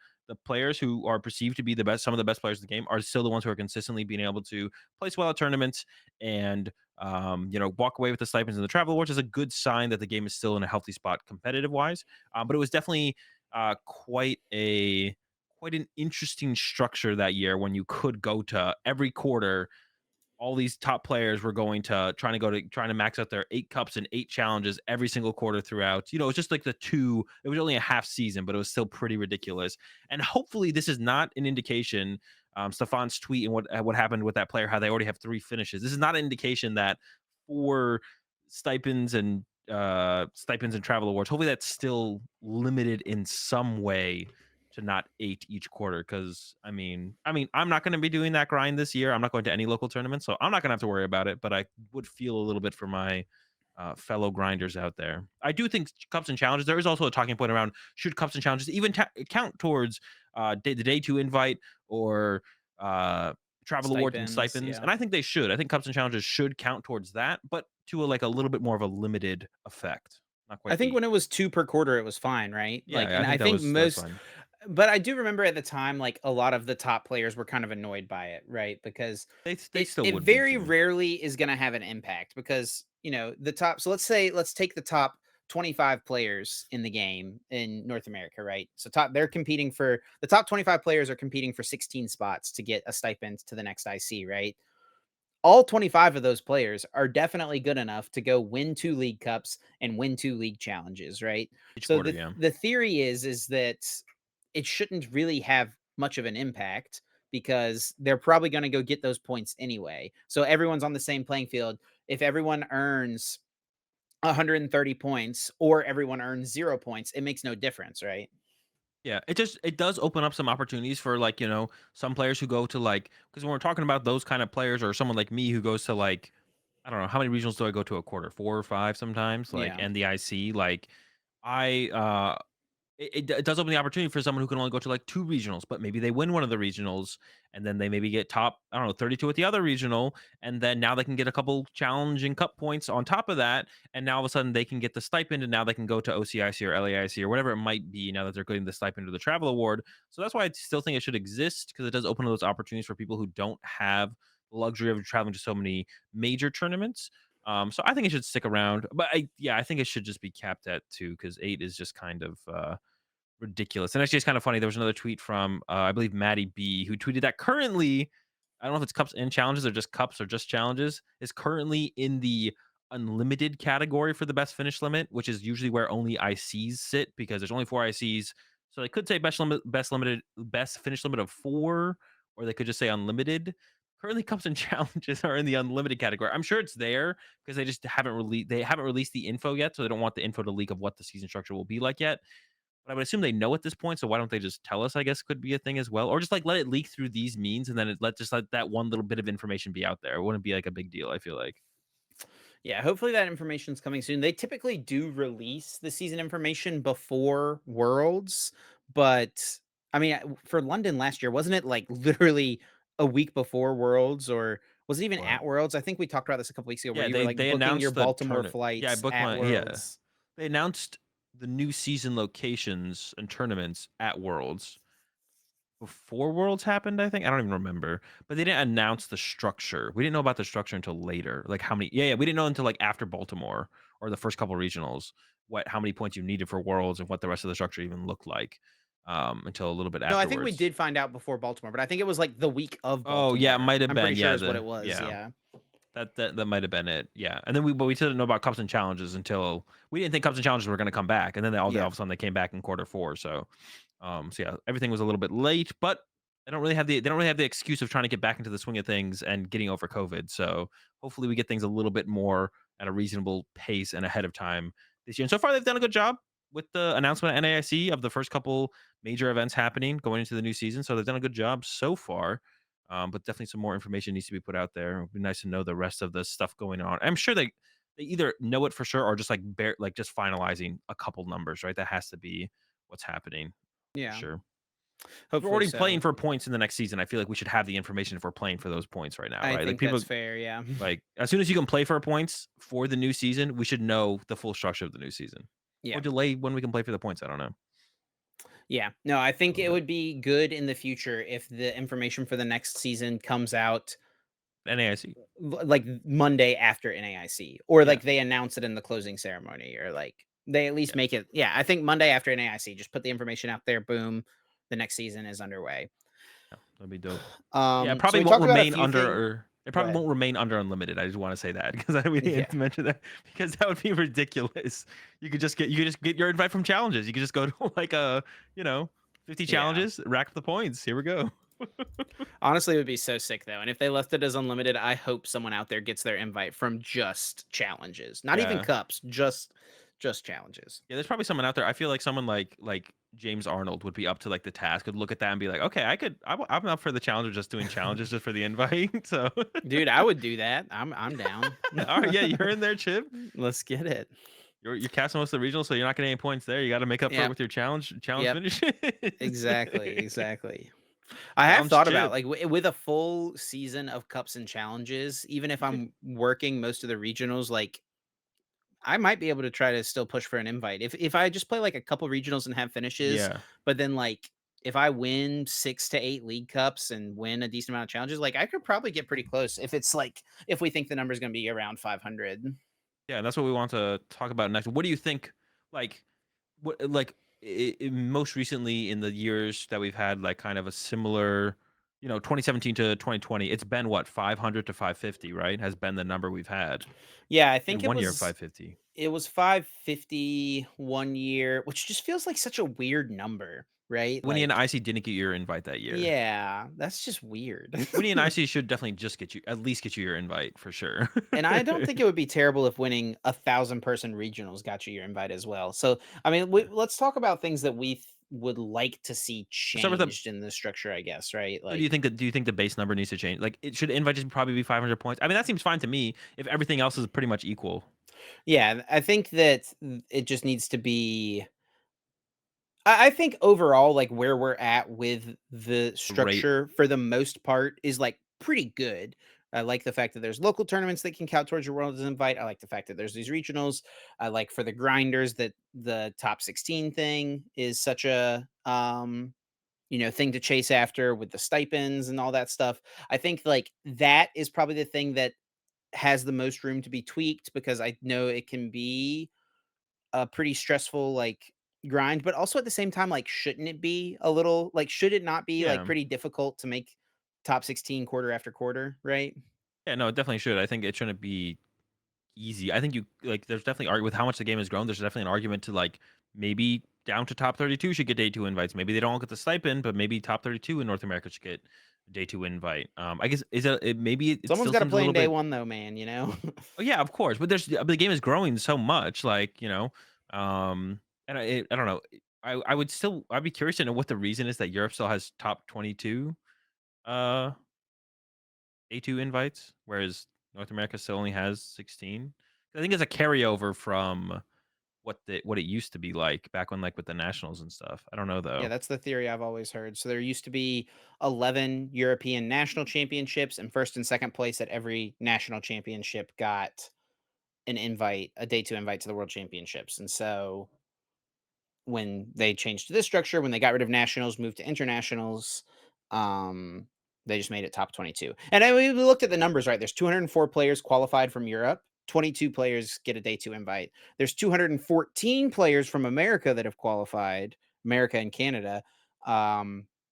players who are perceived to be the best, some of the best players in the game, are still the ones who are consistently being able to place well at tournaments and walk away with the stipends and the travel awards is a good sign that the game is still in a healthy spot competitive wise. But it was definitely quite an interesting structure that year when you could go to every quarter all these top players were going to trying to max out their 8 cups and 8 challenges every single quarter throughout. It's just like it was only a half season, but it was still pretty ridiculous. And hopefully this is not an indication, Stefan's tweet and what happened with that player, how they already have 3 finishes. This is not an indication that for stipends and stipends and travel awards, hopefully that's still limited in some way to not 8 each quarter. Because I'm not gonna be doing that grind this year. I'm not going to any local tournaments, so I'm not gonna have to worry about it, but I would feel a little bit for my, fellow grinders out there. I do think cups and challenges there is also a talking point around should cups and challenges even count towards, the day 2 invite or, travel awards and Stipends, stipends, yeah. and I think they should. I think cups and challenges should count towards that, but to a little bit more of a limited effect, not I quite think 8. when it was 2 per quarter, it was fine, right? Like, Yeah, I and I think that think was most fine. but I do remember at the time, like, a lot of the top players were kind of annoyed by it, right? Because They it still it would be very too. rarely is gonna have an impact because, the top so let's take the top 25 players in the game in North America, right? So the top 25 players are competing for 16 spots to get a stipend to the next IC, right? All 25 of those players are definitely good enough to go win 2 league cups and win 2 league challenges, right? Each So quarter, the yeah. the theory is that it shouldn't really have much of an impact because they're probably going to go get those points anyway. So everyone's on the same playing field. If everyone earns 130 points or everyone earns 0 points, it makes no difference, right? Yeah, it does open up some opportunities for, like, some players who go to, like, because when we're talking about those kind of players or someone like me who goes to, like, I don't know, how many regionals do I go to a quarter? 4 or 5 sometimes, like, Yeah. and the IC, like, I, it does open the opportunity for someone who can only go to, like, 2 regionals, but maybe they win one of the regionals, and then they maybe get top, I don't know, 32 at the other regional, and then now they can get a couple challenging cup points on top of that, and now all of a sudden they can get the stipend, and now they can go to OCIC or LAIC or whatever it might be now that they're getting the stipend or the travel award. So that's why I still think it should exist because it does open those opportunities for people who don't have the luxury of traveling to so many major tournaments. So I think it should stick around, but I think it should just be capped at 2 because 8 is just kind of, ridiculous. And actually, it's kind of funny. There was another tweet from, I believe, Maddie B, who tweeted that currently, I don't know if it's cups and challenges or just cups or just challenges, is currently in the unlimited category for the best finish limit, which is usually where only ICs sit because there's only 4 ICs. So they could say best finish limit of 4, or they could just say unlimited. Currently, cups and challenges are in the unlimited category. I'm sure it's there because they haven't released the info yet, so they don't want the info to leak of what the season structure will be like yet. But I would assume they know at this point, so why don't they just tell us, I guess, could be a thing as well? Or just, like, let it leak through these means, and then let that one little bit of information be out there. It wouldn't be, like, a big deal, I feel like. Yeah, hopefully that information's coming soon. They typically do release the season information before Worlds, but I mean, for London last year, wasn't it like literally a week before Worlds, or was it even What? at Worlds? I think we talked about this a couple weeks ago where Yeah, you were like they booking your announced the Baltimore tournament. Yeah, I flights booked at my yeah. Worlds. They announced the new season locations and tournaments at Worlds before Worlds happened, I think? I don't even remember, but they didn't announce the structure. We didn't know about the structure until later, like, how many we didn't know until, like, after Baltimore or the first couple regionals, how many points you needed for Worlds and what the rest of the structure even looked like, until a little bit No, I think we afterwards. did find out before Baltimore, but I think it was like the week of Oh, yeah, it Baltimore. might have I'm pretty been, sure yeah, is what it was. Yeah. that might have been it, yeah, and then we didn't know about cups and challenges until we didn't think cups and challenges were gonna come back, and then all Yeah. of a sudden they came back in quarter 4, so yeah, everything was a little bit late, but they don't really have the excuse of trying to get back into the swing of things and getting over COVID. So hopefully we get things a little bit more at a reasonable pace and ahead of time this year. And so far they've done a good job with the announcement at NAIC of the first couple major events happening going into the new season. So they've done a good job so far. But definitely some more information needs to be put out there. It would be nice to know the rest of the stuff going on. I'm sure they either know it for sure or just like just finalizing a couple numbers, right? That has to be what's happening for Yeah. sure. We're Hopefully already playing so. for points in the next season. I feel like we should have the information if we're playing for those points right now, I right? Like think people that's fair. Yeah. like as soon as you can play for points for the new season, we should know the full structure of the new season. Or Yeah. delay when we can play for the points. I don't know. Yeah. No, I A think little it bit. would be good in the future if the information for the next season comes out NAIC. like Monday after NAIC, or Yeah. like they announce it in the closing ceremony, or like they at least Yeah. make it. Yeah, I think Monday after NAIC, just put the information out there. Boom, the next season is underway. Yeah. That'd be dope. Yeah, it So probably we won't talked about a remain few under things. or it Go probably ahead. won't remain under unlimited. I just want to say that because we Yeah, didn't mention that because that would be ridiculous. You could just get your invite from challenges. You could just go to like a, you know, 50 yeah. challenges, rack up the points. Here we go. Honestly, it would be so sick though. And if they left it as unlimited, I hope someone out there gets their invite from just challenges, not even Yeah. cups, just challenges. Yeah, there's probably someone out there. I feel like someone like James Arnold would be up to like the task, could look at that and be like, okay, I'm up for the challenge of just doing challenges just for the invite. So, Dude, I would do that. I'm down. all right, yeah, you're in there, Chip. Let's get it. You're casting most of the regional, so you're not getting any points there. You got to make up for it Yep. with your challenge Yep. finishes. Exactly. Exactly. I have Challenge thought about Chip. like with a full season of cups and challenges, even if You could, I'm working most of the regionals, like I might be able to try to still push for an invite. If I just play like a couple regionals and have finishes, yeah, but then like if I win 6 to 8 league cups and win a decent amount of challenges, like I could probably get pretty close if it's like if we think the number is going to be around 500. yeah, and that's what we want to talk about next. What do you think? Like, like most recently in the years that we've had like kind of a similar, 2017 to 2020, it's been what 500 to 550, right? Has been the number we've had. Yeah, I We think had 1 year of 550. it was 550 1 year, which just feels like such a weird number, right? Winnie and Like, Icy didn't get your invite that year. yeah, that's just weird. Winnie and Icy should definitely just get you at least get you your invite for sure. And I don't think it would be terrible if winning 1,000 person regionals got you your invite as well. So, I mean, Yeah. let's talk about things that would like to see Let's start with the changed in the structure, I guess, right? So Like, do you think the base number needs to change? Like, it should invite just probably be 500 points? I mean, that seems fine to me if everything else is pretty much equal. yeah, I think that it just needs to be. I think overall, like where we're at with the The rate, structure for the most part is like pretty good. I like the fact that there's local tournaments that can count towards your World's Invite. I like the fact that there's these regionals. I like for the grinders that the top 16 thing is such a thing to chase after with the stipends and all that stuff. I think like that is probably the thing that has the most room to be tweaked because I know it can be a pretty stressful, like, grind, but also at the same time, like, shouldn't it be a little like, should it not be, like, yeah. pretty difficult to make top 16 quarter after quarter, right? Yeah, no, it definitely should. I think it shouldn't be easy. I think there's definitely with how much the game has grown, there's definitely an argument to, like, maybe down to top 32 should get day 2 invites. Maybe they don't all get the stipend, but maybe top 32 in North America should get a day 2 invite. I guess maybe it Someone's still gotta seems a play in little day bit. 1 though, man, you know? Oh, yeah, of course, but the game is growing so much, like, and I don't know. I'd be curious to know what the reason is that Europe still has top 22, uh, A2 invites, whereas North America still only has 16. I think it's a carryover from what it used to be like back when, like, with the nationals and stuff. I don't know, Yeah, though. that's the theory I've always heard. So there used to be 11 European national championships, and 1st and 2nd place at every national championship got an invite, a day 2 invite to the world championships, and so when they changed to this structure, when they got rid of nationals, moved to internationals, um, they just made it top 22. And then we looked at the numbers, right? There's 204 players qualified from Europe. 22 players get a day 2 invite. There's 214 players from America that have qualified, America and Canada.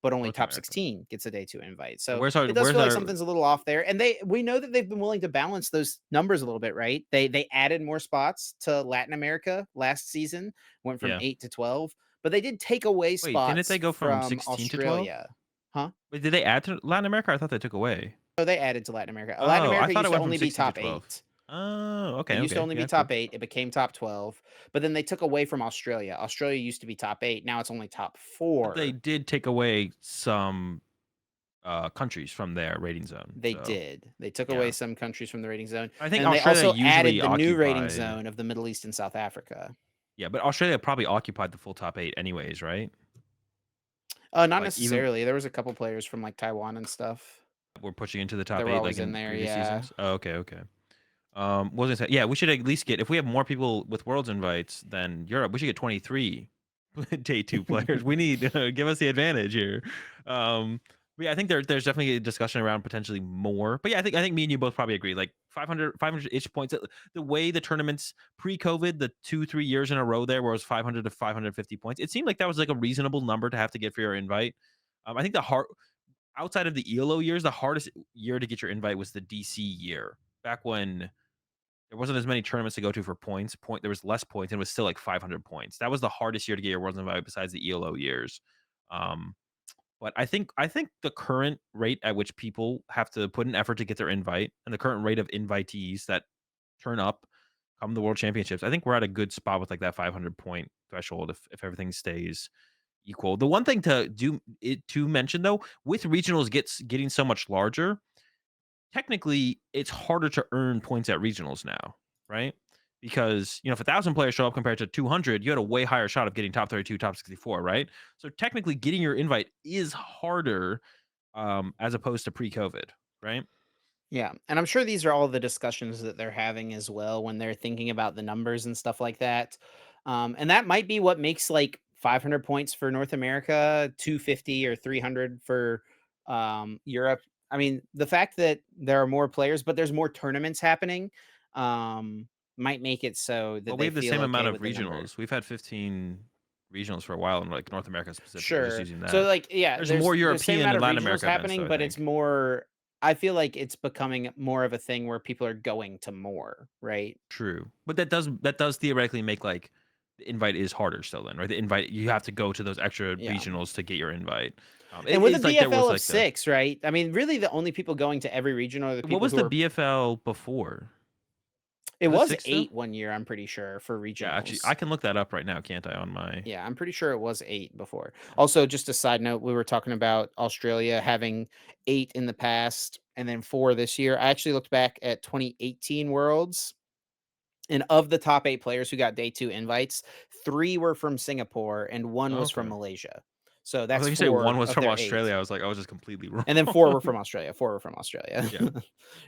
But only North top America. 16 gets a day 2 invite. And So it does where's feel like our something's a little off there. And we know that they've been willing to balance those numbers a little bit, right? They added more spots to Latin America last season, went from yeah. 8 to 12, but they did take away Wait, didn't they spots go from from 16 to 12? Australia. Huh? Wait, did they add to Latin America? I thought they took away. Oh, they added to Latin America. Latin Oh, I America thought it used to went from only be 16 to top 12. 8. Oh, It okay, used to okay. only be Yeah, cool. top 8. It became top 12, but then they took away from Australia. Australia used to be top 8. Now it's only top But they 4. did take away some, countries from their rating zone, They so, did. They took away yeah. some countries from the rating zone, I think and they Australia also usually added the new rating occupied. zone of the Middle East and South Africa. Yeah, but Australia probably occupied the full top 8 anyways, right? Not Like, even necessarily. There was a couple players from like Taiwan and stuff we're pushing into the that top were 8, always like, in in there. previous Yeah. seasons? Oh, okay, okay. What was I gonna say? Yeah, we should at least get if we have more people with Worlds invites than Europe, we should get 23 day two players. We need give us the advantage here. But yeah, I think there's definitely a discussion around potentially more. But yeah, I think me and you both probably agree. Like 500 ish points. The way the tournaments pre-COVID, the 2-3 years in a row there, where it was 500 to 550 points, it seemed like that was like a reasonable number to have to get for your invite. I think the hard outside of the ELO years, the hardest year to get your invite was the DC year. Back when there wasn't as many tournaments to go to for points. There was less points and it was still like 500 points. That was the hardest year to get your Worlds invite besides the ELO years. Um, but I think the current rate at which people have to put an effort to get their invite and the current rate of invitees that turn up come the World Championships, I think we're at a good spot with like that 500 point threshold if everything stays equal. The one thing to mention though, with regionals getting so much larger, technically it's harder to earn points at regionals now, right? Because if 1,000 players show up compared to 200, you had a way higher shot of getting top 32, top 64, right? So technically, getting your invite is harder, as opposed to pre-COVID, right? Yeah, and I'm sure these are all the discussions that they're having as well when they're thinking about the numbers and stuff like that. And that might be what makes like 500 points for North America, 250 or 300 for Europe. I mean, the fact that there are more players, but there's more tournaments happening, might make it so that Well, we they have the feel same amount okay of with the number. regionals. We've had 15 regionals for a while in like North America specifically, just Sure. using So, that. like, yeah, There's more there's the same European amount and of Latin regionals America events, though, happening, I but it's think. more. I feel like it's becoming more of a thing where people are going to more, right? True. But that does theoretically make like the invite is harder still then, right? The invite you have to go to those extra Yeah. regionals to get your invite. And with a It's like there BFL was of like the 6, right? I mean, really the only people going to every region are the what people was who the are. BFL before? It Was it was 6 still? 8 one year, I'm pretty sure, for Yeah, actually regionals. I can look that up right now, can't I, on my Yeah, I'm pretty sure it was 8 before. yeah. Also, just a side note, we were talking about Australia having 8 in the past and then 4 this year. I actually looked back at 2018 Worlds. And of the top 8 players who got day 2 invites, 3 were from Singapore and 1 was from Okay. Malaysia. So I thought that's you said one 4 was of from their 8. Australia. I was just completely wrong. And then 4 were from Australia. 4 were from Australia. Yeah.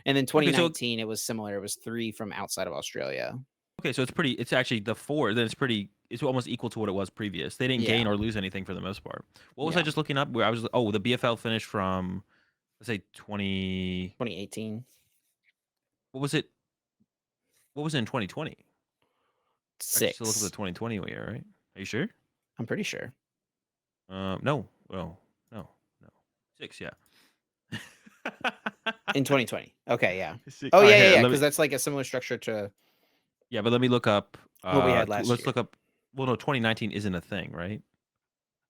And then Okay, so 2019, it was similar. It was 3 from outside of Australia. it's actually the 4, then it's almost equal to what it was previous. They didn't gain Yeah. or lose anything for the most part. What was I Yeah. just looking up? Where I was the BFL finished from let's say 20 2018. what was it? What was it in 2020? I can still look at the 6. 2020 year, right? Are you sure? I'm pretty sure. No. Well, no. No. 6, yeah. In 2020. Okay, yeah. 6. Oh, All right, yeah, yeah, here, yeah, let because me that's like a similar structure to yeah, but let me look up what we had last let's year. look up well, no, 2019 isn't a thing, right?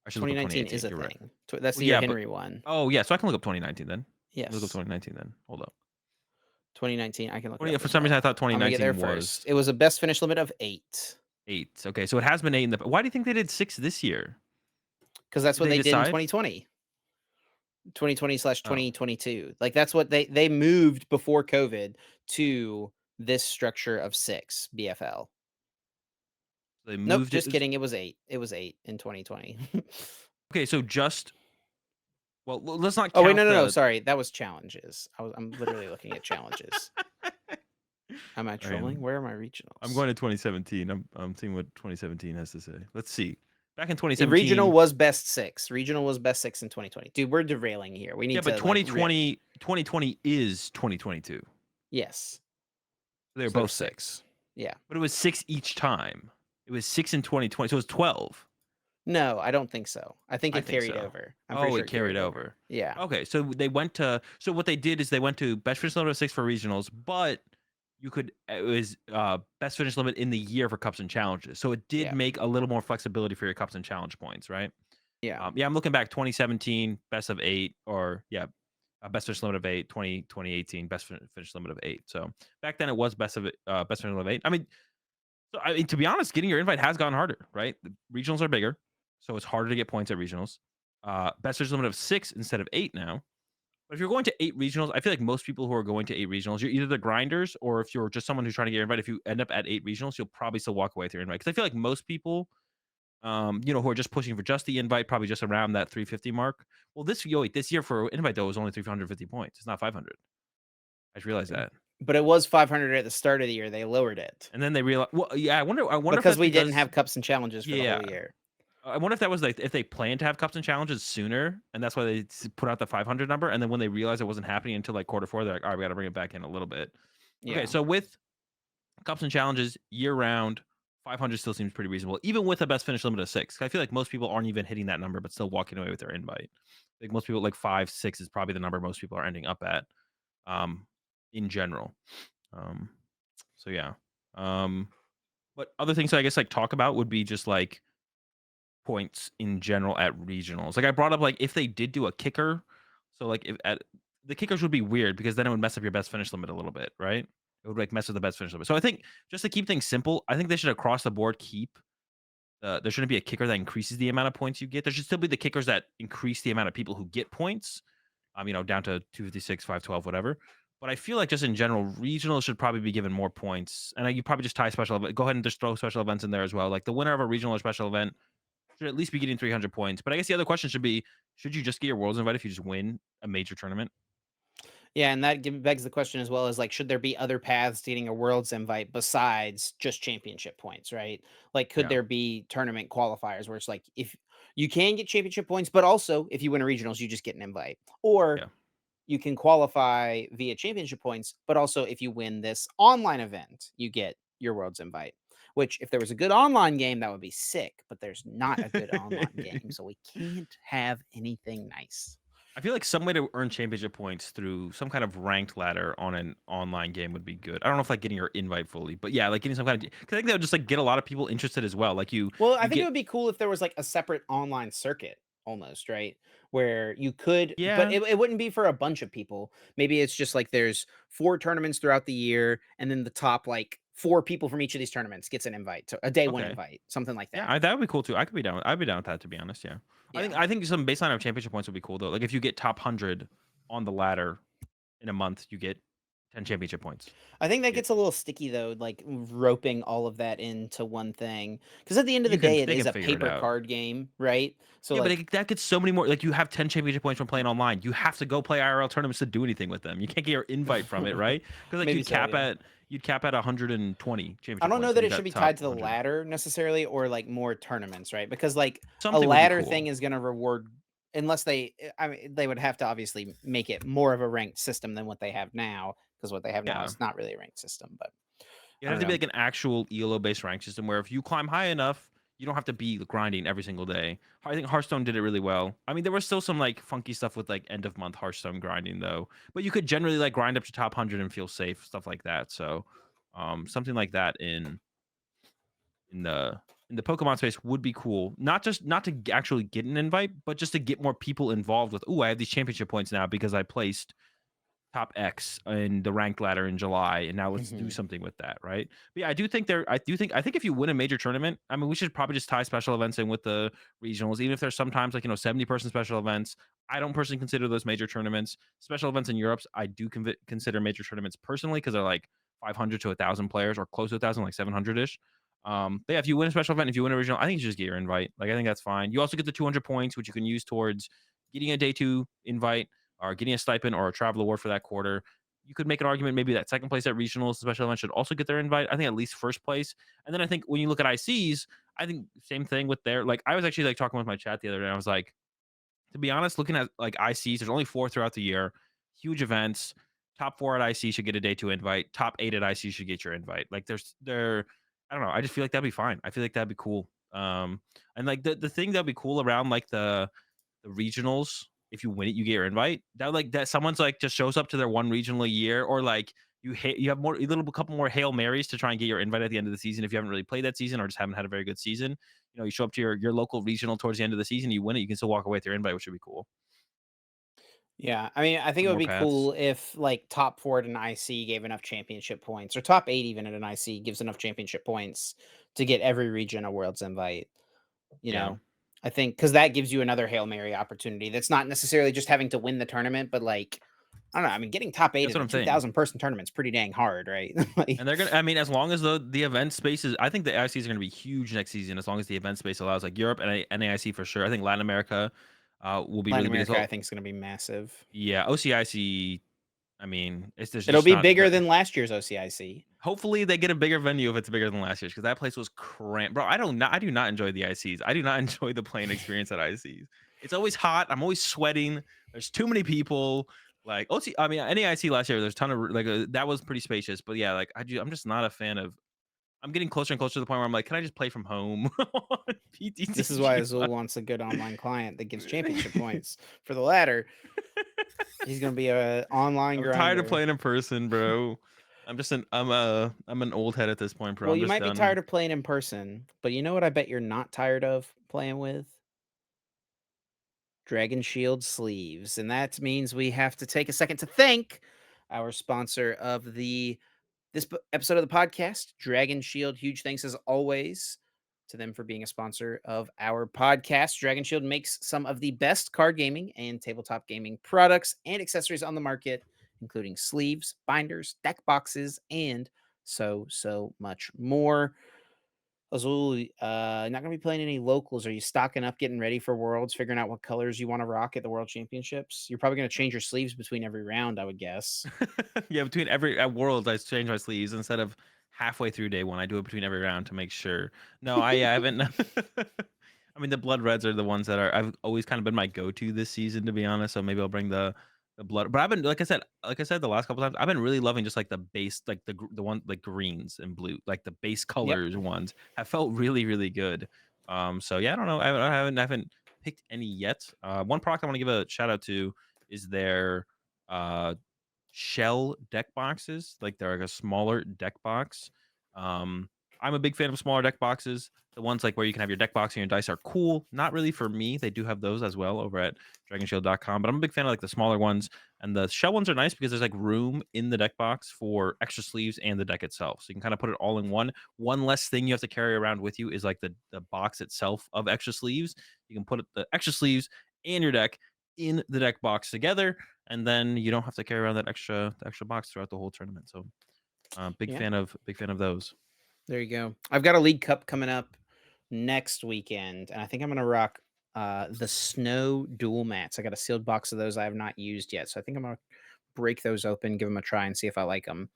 I should look up 2019 is 2018. a You're right. thing. That's Well, the year yeah, but Henry won. oh, yeah, so I can look up 2019 then. Let me look up Yes. 2019 then. Hold up. 2019, I can look it 20 up for as some reason I well. thought I'm gonna get there 2019 first. was It was a best finish limit of 8 8. Okay, so it has been 8 in the why do you think they did 6 this year? because that's Did what they they did in decide? 2020. 2020 slash Oh, 2022. Like that's what they moved before COVID to this structure of 6 BFL. they Nope, moved it. just kidding. It was 8. It was 8 in 2020. Okay, so just well, let's not Oh wait, count no, no, no. the Sorry, that was challenges. I'm literally looking at challenges. Am I All right, trolling? Where are my I'm regionals? going to 2017. I'm seeing what 2017 has to say. Let's see. Back in Regional 2017, was best 6. Regional was best 6 in 2020. Dude, we're derailing here. We yeah, need but to like 2020 is 2022. yes. They're So both 6. 6. Yeah. But it was 6 each time. It was 6 in 2020, so it was 12. No, I don't think so. I think I it think carried so. over. I'm pretty Oh, sure it it carried carried over. over. Yeah. Okay, so what they did is they went to best finish limit of 6 for regionals, but you could it was best finish limit in the year for cups and challenges. So it did Yeah. make a little more flexibility for your cups and challenge points, right? Yeah. Yeah, I'm looking back 2017 best of 8 or yeah, best finish limit of 8, 2018 best finish limit of 8. So back then it was best finish limit of 8. I mean, to be honest, getting your invite has gotten harder, right? The regionals are bigger, so it's harder to get points at regionals. Best finish limit of 6 instead of 8 now. But if you're going to 8 regionals, I feel like most people who are going to 8 regionals, you're either the grinders or if you're just someone who's trying to get your invite, if you end up at 8 regionals, you'll probably still walk away with your invite. Because I feel like most people, who are just pushing for just the invite, probably just around that 350 mark. Well, this year for invite though was only 350 points. It's not 500. I just realized that. But it was 500 at the start of the year. They lowered it And then they realized, well, yeah, I wonder if because that's we didn't because, have cups and challenges for the yeah, whole year. I wonder if that was like if they planned to have cups and challenges sooner, and that's why they put out the 500 number, and then when they realized it wasn't happening until like quarter four, they're like, all right, we got to bring it back in a little bit. Okay, Yeah. so with cups and challenges year round, 500 still seems pretty reasonable, even with a best finish limit of six. I feel like most people aren't even hitting that number, but still walking away with their invite. Like most people, like five, six is probably the number most people are ending up at, um, in general. Um, so yeah. Um, but other things I guess like talk about would be just like points in general at regionals. Like I brought up, like if they did do a kicker, so like if at the kickers would be weird because then it would mess up your best finish limit a little bit, right? It would like mess with the best finish limit. So I think just to keep things simple, I think they should across the board keep there shouldn't be a kicker that increases the amount of points you get. There should still be the kickers that increase the amount of people who get points. Down to 256, 512, whatever. But I feel like just in general, regionals should probably be given more points. And you probably just tie special event. Go ahead and just throw special events in there as well. Like the winner of a regional or special event should at least be getting 300 points. But I guess the other question should be, should you just get your worlds invite if you just win a major tournament? Yeah, and that begs the question as well as like, should there be other paths to getting a world's invite besides just championship points, right? Like, could Yeah. there be tournament qualifiers where it's like, if you can get championship points, but also if you win a regionals, you just get an invite, or Yeah. you can qualify via championship points, but also if you win this online event, you get your world's invite. Which, if there was a good online game, that would be sick. But there's not a good online game, so we can't have anything nice. I feel like some way to earn championship points through some kind of ranked ladder on an online game would be good. I don't know if like getting your invite fully, but yeah, like getting some kind of because I think that would just like get a lot of people interested as well. Like Well, I you think it get would be cool if there was like a separate online circuit almost, right? Where you could, but yeah, it wouldn't be for a bunch of people. Maybe it's just like there's four tournaments throughout the year, and then the top like four people from each of these tournaments gets an invite to a day one okay. invite, something like Yeah, that. that would be cool too. I could be down. I'd be down with that to be honest. Yeah, Yeah. I think some baseline of championship points would be cool though. Like if you get top 100 on the ladder in a month, you get 10 championship points. I think that Yeah, gets a little sticky though, like roping all of that into one thing. Because at the end of the you can day, it they is can a figure it paper out. card game, right? So Yeah, but like that gets so many more. Like you have 10 championship points from playing online. You have to go play IRL tournaments to do anything with them. You can't get your invite from it, right? Because like maybe so, yeah. you'd cap at 120 I championship don't know points if that you it should got be top tied to the 100. ladder necessarily or like more tournaments, right? Because like a Something would be ladder cool. thing is going to reward unless I mean they would have to obviously make it more of a ranked system than what they have now because what they have now Yeah. is not really a ranked system, but It'd I have don't to be know. like an actual ELO based rank system where if you climb high enough, you don't have to be grinding every single day. I think Hearthstone did it really well. I mean, there was still some like funky stuff with like end of month Hearthstone grinding though, but you could generally like grind up to top 100 and feel safe, stuff like that. So, something like that in the in the Pokemon space would be cool. Not to actually get an invite, but just to get more people involved with. Oh, I have these championship points now because I placed top X in the ranked ladder in July, and now let's do Mhm. something with that, right? But yeah, I think if you win a major tournament, I mean, we should probably just tie special events in with the regionals, even if there's sometimes like 70-person special events. I don't personally consider those major tournaments. Special events in Europe, I do consider major tournaments personally because they're like 500 to 1,000 players or close to 1,000, like 700 ish. But yeah, if you win a special event, if you win a regional, I think you just get your invite. Like I think that's fine. You also get the 200 points, which you can use towards getting a day two invite or getting a stipend or a travel award for that quarter. You could make an argument maybe that second place at regionals, special event should also get their invite. I think at least first place. And then I think when you look at ICs, I think same thing with their like I was actually like talking with my chat the other day. And I was like, to be honest, looking at like ICs, there's only four throughout the year. Huge events. Top four at IC should get a day two invite. Top eight at IC should get your invite. Like I don't know. I just feel like that'd be fine. I feel like that'd be cool. And like the thing that'd be cool around like the regionals, if you win it, you get your invite. That like that someone's like just shows up to their one regional a year, or like you have a little couple more Hail Marys to try and get your invite at the end of the season if you haven't really played that season or just haven't had a very good season. You show up to your local regional towards the end of the season, you win it, you can still walk away with your invite, which would be cool. Yeah, I mean, I think it would More be paths. cool if like top four at an IC gave enough championship points, or top eight even at an IC gives enough championship points to get every region a world's invite. You Yeah. know, I think because that gives you another Hail Mary opportunity. That's not necessarily just having to win the tournament, but like, I don't know. I mean, getting top eight That's at what a I'm saying. 2,000 person tournament's pretty dang hard, right? Like, And they're gonna I mean, as long as the event spaces, I think the ICs are gonna be huge next season as long as the event space allows like Europe and NAIC for sure. I think Latin America will be Latin really big as America, I well. think, is going to be massive. Yeah, OCIC I mean, it's there's It'll just be not bigger the than last year's OCIC. hopefully, they get a bigger venue if it's bigger than last year's because that place was cramped. Bro, I do not enjoy the ICs. I do not enjoy the playing experience at ICs. It's always hot. I'm always sweating. There's too many people. Like OC, I mean, any IC last year, there's a ton of that was pretty spacious. But yeah, like I'm just not a fan of. I'm getting closer and closer to the point where I'm like, can I just play from home on This is why PTTG? Azul wants a good online client that gives championship points. For the latter, he's gonna be a online I'm tired of grinder. playing in person, bro. I'm an old head at this point, bro. Well, I'm you just might be done. tired of playing in person, but you know what I bet you're not tired of playing with? Dragon Shield sleeves. And that means we have to take a second to thank our sponsor of episode of the podcast, Dragon Shield. Huge thanks as always to them for being a sponsor of our podcast. Dragon Shield makes some of the best card gaming and tabletop gaming products and accessories on the market, including sleeves, binders, deck boxes, and so much more. Azul, not gonna be playing any locals. Are you stocking up, getting ready for Worlds, figuring out what colors you want to rock at the World Championships? You're probably gonna change your sleeves between every round, I would guess. Yeah, between every at Worlds, I change my sleeves instead of halfway through day one. I do it between every round to make sure. No, I haven't. I mean, the blood reds are the ones that I've always kind of been my go-to this season, to be honest. So maybe I'll bring the blood. But I've been like I said the last couple times, I've been really loving just like the base, like the one like greens and blue, like the base Yep. colors ones have felt really good. So yeah, I don't know. I haven't picked any yet. One product I want to give a shout out to is their uh shell deck boxes. Like they're like a smaller deck box. Um, I'm a big fan of smaller deck boxes. The ones like where you can have your deck box and your dice are cool. Not really for me. They do have those as well over at dragonshield.com. But I'm a big fan of like the smaller ones. And the shell ones are nice because there's like room in the deck box for extra sleeves and the deck itself. So you can kind of put it all in one. One less thing you have to carry around with you is like the box itself of extra sleeves. You can put the extra sleeves and your deck in the deck box together, and then you don't have to carry around that extra box throughout the whole tournament. So, Yeah. big fan of those. There you go. I've got a League Cup coming up next weekend, and I think I'm gonna rock the snow dual mats. I got a sealed box of those I have not used yet, so I think I'm gonna break those open, give them a try, and see if I like them.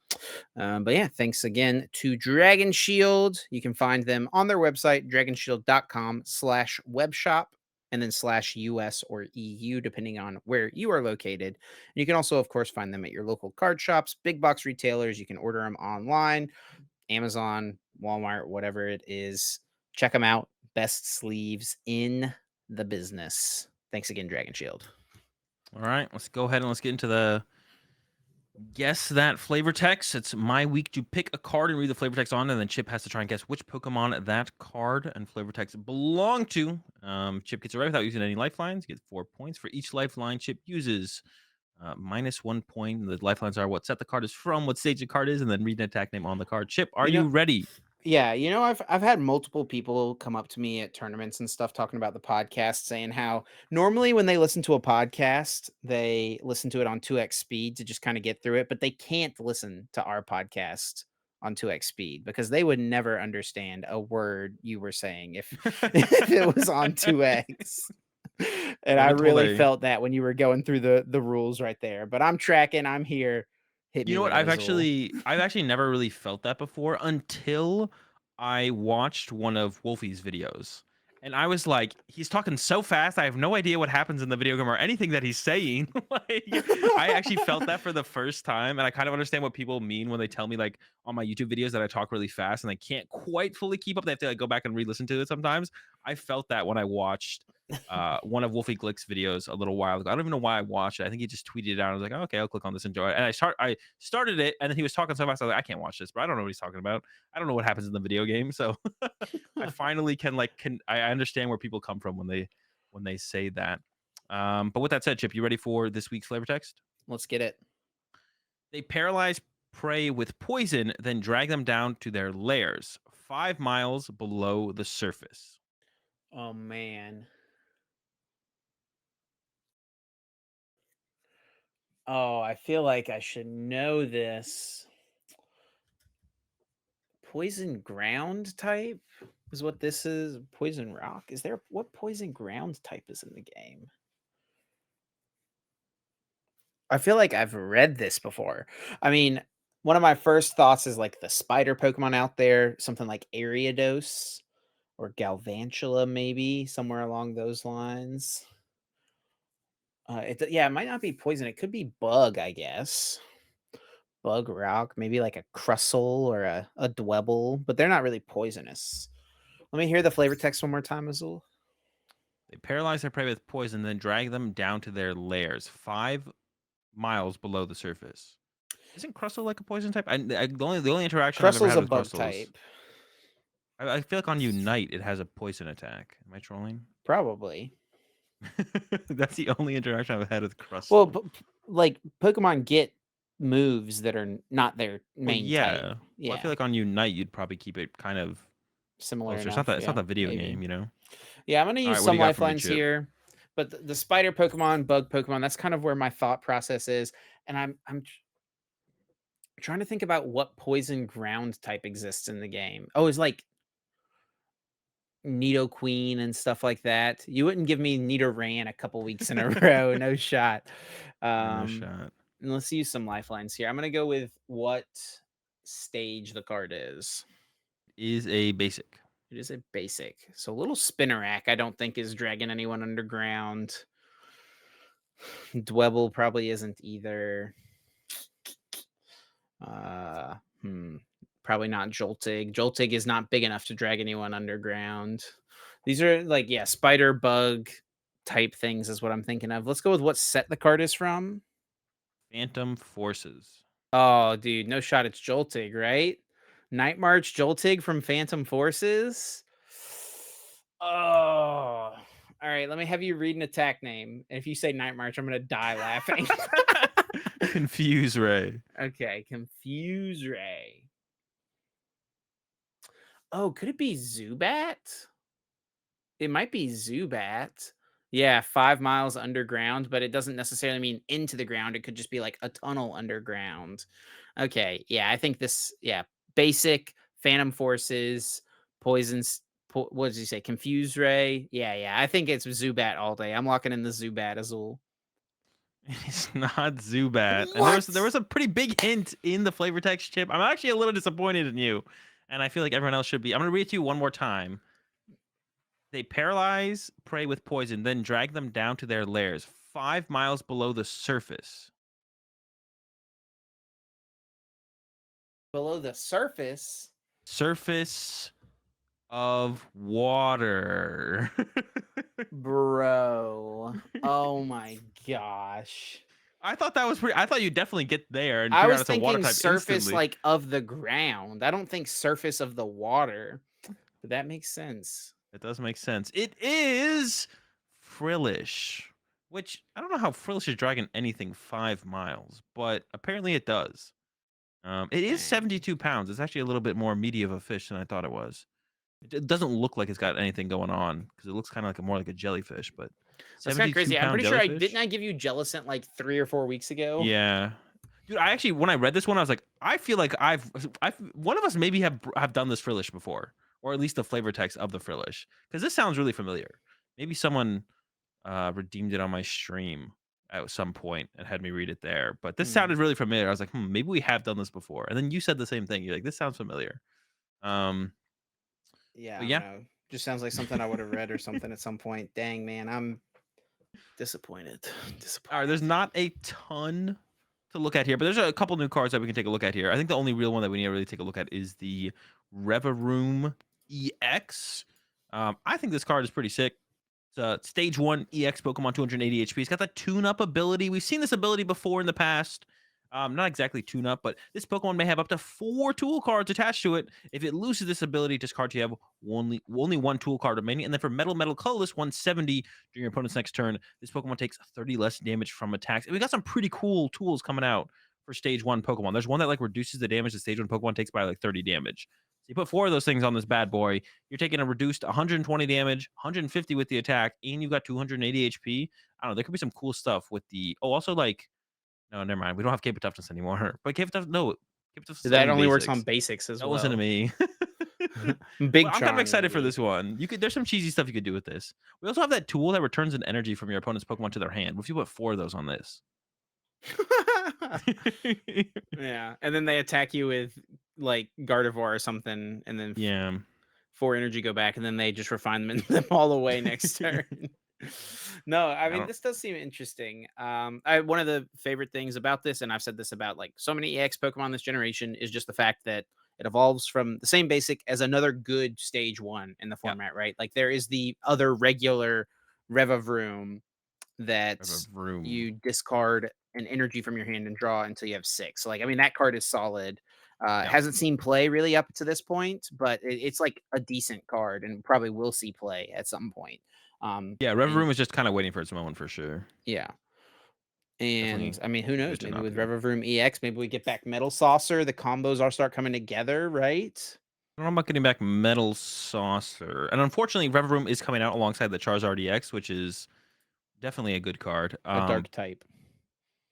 But yeah, thanks again to Dragon Shield. You can find them on their website, dragonshield.com/webshop, and then /US or EU, depending on where you are located. And you can also, of course, find them at your local card shops, big box retailers. You can order them online, Amazon, Walmart, whatever it is. Check them out. Best sleeves in the business. Thanks again, Dragon Shield. All right, let's go ahead and let's get into the guess that flavor text. It's my week to pick a card and read the flavor text on, and then Chip has to try and guess which Pokemon that card and flavor text belong to. Chip gets it right without using any lifelines. Gets 4 points for each lifeline Chip uses. Minus 1 point. The lifelines are what set the card is from, what stage the card is, and then read an attack name on the card. Chip, are You know, you ready? Yeah, I've had multiple people come up to me at tournaments and stuff talking about the podcast, saying how normally when they listen to a podcast, they listen to it on 2x speed to just kind of get through it, but they can't listen to our podcast on 2x speed because they would never understand a word you were saying if if it was on 2x. And I've I been told really a felt that when you were going through the rules right there. But I'm tracking, I'm here. Hit You me know what? with it, Azul. I've actually never really felt that before until I watched one of Wolfie's videos. And I was like, he's talking so fast. I have no idea what happens in the video game or anything that he's saying. Like, I actually felt that for the first time. And I kind of understand what people mean when they tell me, like, on my YouTube videos that I talk really fast and they can't quite fully keep up. They have to like, go back and re listen to it sometimes. I felt that when I watched one of Wolfie Glick's videos a little while ago. I don't even know why I watched it. I think he just tweeted it out. I was like, oh, okay, I'll click on this, enjoy it. And I started it, and then he was talking so fast. I was like, I can't watch this, but I don't know what he's talking about. I don't know what happens in the video game. So I finally can I understand where people come from when they say that. But with that said, Chip, you ready for this week's flavor text? Let's get it. They paralyze prey with poison, then drag them down to their lairs, 5 miles below the surface. Oh man. Oh, I feel like I should know this. Poison ground type is what this is. Poison rock. Is there what poison ground type is in the game? I feel like I've read this before. I mean, one of my first thoughts is like the spider Pokemon out there, something like Ariados or Galvantula, maybe somewhere along those lines. Yeah, it might not be poison. It could be bug, I guess. Bug rock, maybe like a Crustle or a Dwebble, but they're not really poisonous. Let me hear the flavor text one more time, Azul. They paralyze their prey with poison, then drag them down to their lairs 5 miles below the surface. Isn't Crustle like a poison type? The only interaction I've ever Crustle's had a with bug Crustles, type, I feel like on Unite it has a poison attack. Am I trolling? probably. That's the only interaction I've had with Well, Crustle. like Pokemon get moves that are not their Well, main type. yeah. Well, I feel Yeah, like on Unite you'd probably keep it kind of similar closer. enough. It's not Yeah, that video maybe. game, you know. Yeah, I'm gonna All use right, what do some you got for me, lifelines Chip? here, but the spider Pokemon, bug Pokemon, that's kind of where my thought process is, and trying to think about what poison ground type exists in the game. Oh, it's like Nidoqueen and stuff like that. You wouldn't give me Nidoran a couple weeks in a row, no shot. No Um, shot. and let's use some lifelines here. I'm gonna go with what stage the card is. Is a basic. It is a basic. So a little Spinnerack, I don't think is dragging anyone underground. Dwebble probably isn't either. Uh, hmm. Probably not Joltig. Joltig is not big enough to drag anyone underground. These are like, yeah, spider bug type things is what I'm thinking of. Let's go with what set the card is from. Phantom Forces. Oh, dude, no shot. It's Joltig, right? Night March Joltig from Phantom Forces. Oh, all right. Let me have you read an attack name. And if you say Night March, I'm gonna die laughing. Confuse Ray. Okay, Confuse Ray. Oh, could it be Zubat? It might be Zubat. Yeah, 5 miles underground, but it doesn't necessarily mean into the ground. It could just be like a tunnel underground. Okay, yeah, I think this, yeah, basic Phantom Forces, poisons. What did you say? Confuse Ray. Yeah, yeah. I think it's Zubat all day. I'm locking in the Zubat Azul. It's not Zubat. And there What? was a pretty big hint in the flavor text, Chip. I'm actually a little disappointed in you. And I feel like everyone else should be. I'm gonna read it to you one more time. They paralyze prey with poison, then drag them down to their lairs 5 miles below the surface. Below the surface, Surface of water. bro. Oh my gosh. I thought that was pretty. I thought you'd definitely get there and I figure out was it's a water thinking type surface, instantly. like, of the ground. I don't think surface of the water, but that makes sense. It does make sense. It is Frillish, which I don't know how Frillish is dragging anything 5 miles, but apparently it does. It is Dang. 72 pounds. It's actually a little bit more meaty of a fish than I thought it was. It doesn't look like it's got anything going on because it looks kind of like more like a jellyfish, but That's kinda 72 crazy. I'm pound pretty sure I didn't jellyfish. I give you Jellicent, like, 3 or 4 weeks ago? Yeah. Dude, I actually when I read this one, I was like, I feel like I've one of us maybe have done this Frillish before, or at least the flavor text of the Frillish, because this sounds really familiar. Maybe someone redeemed it on my stream at some point and had me read it there, but this Hmm. sounded really familiar. I was like, maybe we have done this before. And then you said the same thing. You're like, this sounds familiar. Um, Yeah, I but don't yeah. know. Just sounds like something I would've read or something at some point. Dang, man, I'm disappointed. All right, there's Disappointed. not a ton to look at here, but there's a couple new cards that we can take a look at here. I think the only real one that we need to really take a look at is the Revaroom EX. I think this card is pretty sick. It's a stage 1 EX Pokemon, 280 HP. It's got the tune-up ability. We've seen this ability before in the past. Not exactly tune-up, but this Pokemon may have up to 4 tool cards attached to it. If it loses this ability, discard, you have only 1 tool card remaining. And then for Metal Colorless, 170 during your opponent's next turn, this Pokemon takes 30 less damage from attacks. And we got some pretty cool tools coming out for stage 1 Pokemon. There's one that like reduces the damage the stage 1 Pokemon takes by like 30 damage. So you put 4 of those things on this bad boy, you're taking a reduced 120 damage, 150 with the attack, and you've got 280 HP. I don't know. There could be some cool stuff with the. Oh, also like. No, never mind. We don't have Cape Toughness anymore. But Cape Toughness, no. Cape Toughness is That only only works on basics. basics as Don't listen to well. me. Well, Big I'm kind of Tron, excited for maybe. this one. There's some cheesy stuff you could do with this. We also have that tool that returns an energy from your opponent's Pokemon to their hand. What if you put 4 of those on this? Yeah, and then they attack you with, like, Gardevoir or something, and then Yeah. 4 energy go back, and then they just refine them and them all away next turn. No, I I mean, don't this does seem interesting. I one of the favorite things about this, and I've said this about, like, so many EX Pokemon this generation, is just the fact that it evolves from the same basic as another good stage 1 in the yeah. format, right? Like, there is the other regular Revavroom I have a that room. you discard an energy from your hand and draw until you have 6. So, like, I mean, that card is solid. Yeah. Hasn't seen play really up to this point, but it's like a decent card and probably will see play at some point. Yeah, And Room is just kinda waiting for its moment for sure. yeah, and Definitely I mean, who knows? good to Maybe not with be. Revavroom EX, maybe we get back Metal Saucer. The combos all start coming together, right? I don't know about getting back Metal Saucer, and unfortunately, Room is coming out alongside the Charizard EX, which is definitely a good card. A dark type.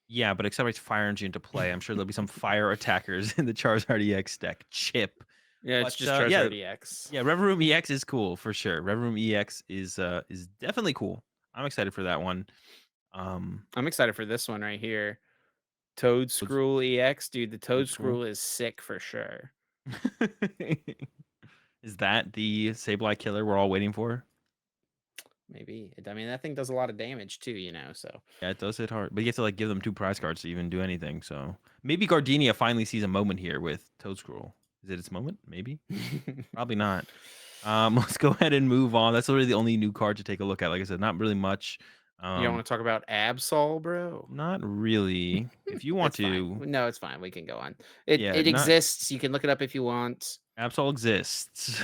Yeah, but accelerates fire energy into play. I'm sure there'll be some fire attackers in the Charizard EX deck. Chip. Yeah, it's But, just yeah, Charizard EX. yeah, Room EX is cool for sure. Room EX is definitely cool. I'm excited for that one. Um, I'm excited for this one right here. Toad what's Scroll EX, dude. The Toad Toad Scroll? Scroll is sick for sure. Is that the Sableye killer we're all waiting for? Maybe. I mean, that thing does a lot of damage too, you know. So Yeah, it does hit hard, but you have to, like, give them 2 prize cards to even do anything, so maybe Gardenia finally sees a moment here with Toedscruel. Is it its moment? Maybe? Probably not. Let's go ahead and move on. That's literally the only new card to take a look at. Like I said, not really much. you don't Um, want to talk about Absol, bro? Not really. If you want It's fine. to, No, it's fine. We can go on. It yeah, it not exists. You can look it up if you want. Absol exists.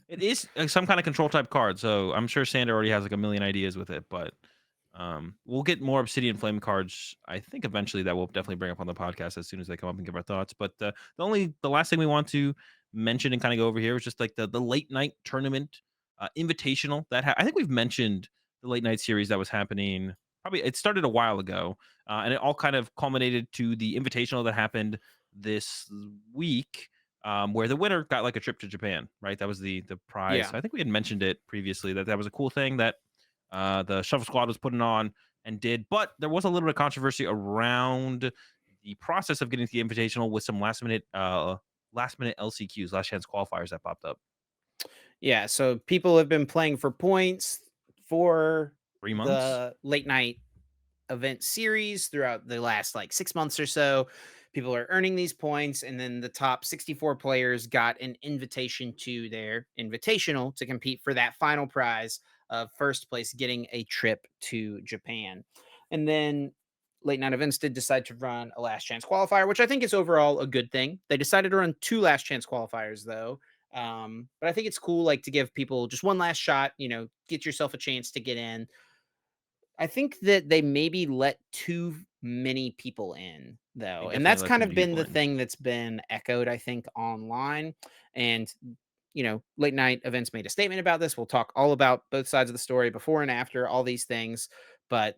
It is, some kinda control type card, so I'm sure Sander already has, like, a million ideas with it, but, we'll get more Obsidian Flame cards, I think, eventually, that we'll definitely bring up on the podcast as soon as they come up and give our thoughts, but, the last thing we want to mention and kinda go over here is just, like, the late night tournament, invitational that I think we've mentioned the late night series that was happening, probably it started a while ago, and it all kind of culminated to the invitational that happened this week, where the winner got like a trip to Japan, right? That was the prize. Yeah. I think we had mentioned it previously that that was a cool thing that the Shuffle Squad was putting on and did, but there was a little bit of controversy around the process of getting to the invitational with some last minute LCQs, last chance qualifiers that popped up. Yeah. So people have been playing for points for 3 months, the late night event series throughout the last like 6 months or so. People are earning these points, and then the top 64 players got an invitation to their invitational to compete for that final prize of first place, getting a trip to Japan. And then late night events did decide to run a last chance qualifier, which I think is overall a good thing. They decided to run 2 last chance qualifiers though. But I think it's cool, like to give people just one last shot, get yourself a chance to get in. I think that they maybe let too many people in, they though, and definitely that's let too kind of many been people the in. thing that's been echoed, I think, online. And, late night events made a statement about this. We'll talk all about both sides of the story, before and after, all these things. But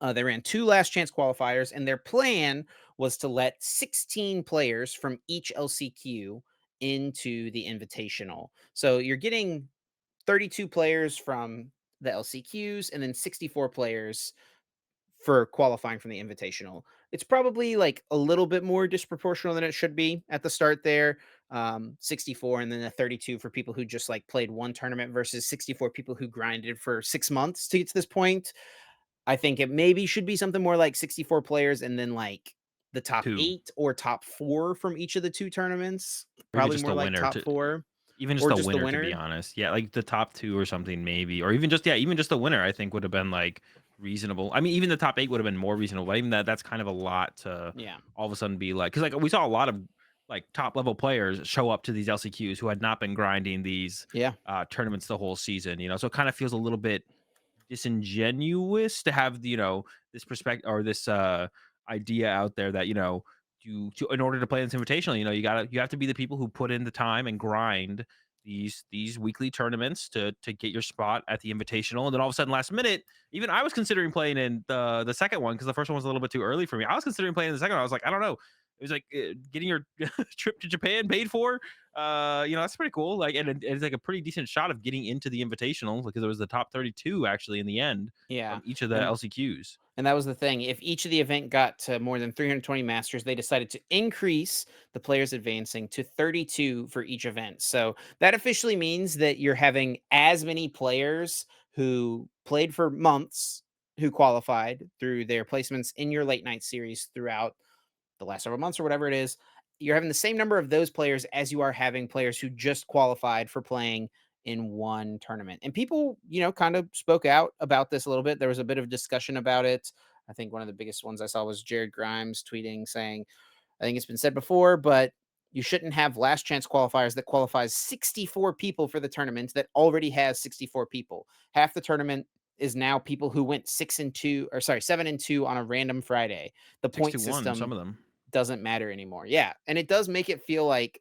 they ran 2 last chance qualifiers, and their plan was to let 16 players from each LCQ into the invitational. So you're getting 32 players from the LCQs and then 64 players for qualifying from the invitational. It's probably like a little bit more disproportional than it should be at the start there. 64 and then a 32 for people who just like played one tournament versus 64 people who grinded for 6 months to get to this point. I think it maybe should be something more like 64 players and then like the top 2, 8 or top 4 from each of the 2 tournaments. or even Probably just more a like winner top to 4 even just or a just the winner, to be winner. honest. Yeah, like the top 2 or something maybe, or even just, yeah, even just a winner I think would have been, like, reasonable. I mean, even the top 8 would have been more reasonable, but even that's kind of a lot to Yeah. all of a sudden be like, because like, we saw a lot of, like, top level players show up to these LCQs who had not been grinding these, Yeah. tournaments the whole season, so it kinda feels a little bit disingenuous to have, this perspective or this idea out there that, in order to play this invitational, you have to be the people who put in the time and grind these weekly tournaments to get your spot at the invitational, and then all of a sudden last minute, even I was considering playing in the second one because the first one was a little bit too early for me. I was considering playing in the second one. I was like, I don't know, It was like getting your trip to Japan paid for. That's pretty cool. Like, and it's like a pretty decent shot of getting into the invitational because it was the top 32 actually in the end Yeah. from each of the And LCQs. And that was the thing. If each of the event got to more than 320 masters, they decided to increase the players advancing to 32 for each event. So that officially means that you're having as many players who played for months who qualified through their placements in your late night series throughout the last several months or whatever it is. You're having the same number of those players as you are having players who just qualified for playing in one tournament. And people, kind of spoke out about this a little bit. There was a bit of discussion about it. I think one of the biggest ones I saw was Jared Grimes tweeting saying, I think it's been said before, but you shouldn't have last chance qualifiers that qualifies 64 people for the tournament that already has 64 people. Half the tournament is now people who went 6-2 or sorry, 7-2 on a random Friday. The Six point to one, some system of them. doesn't matter anymore. Yeah. And it does make it feel like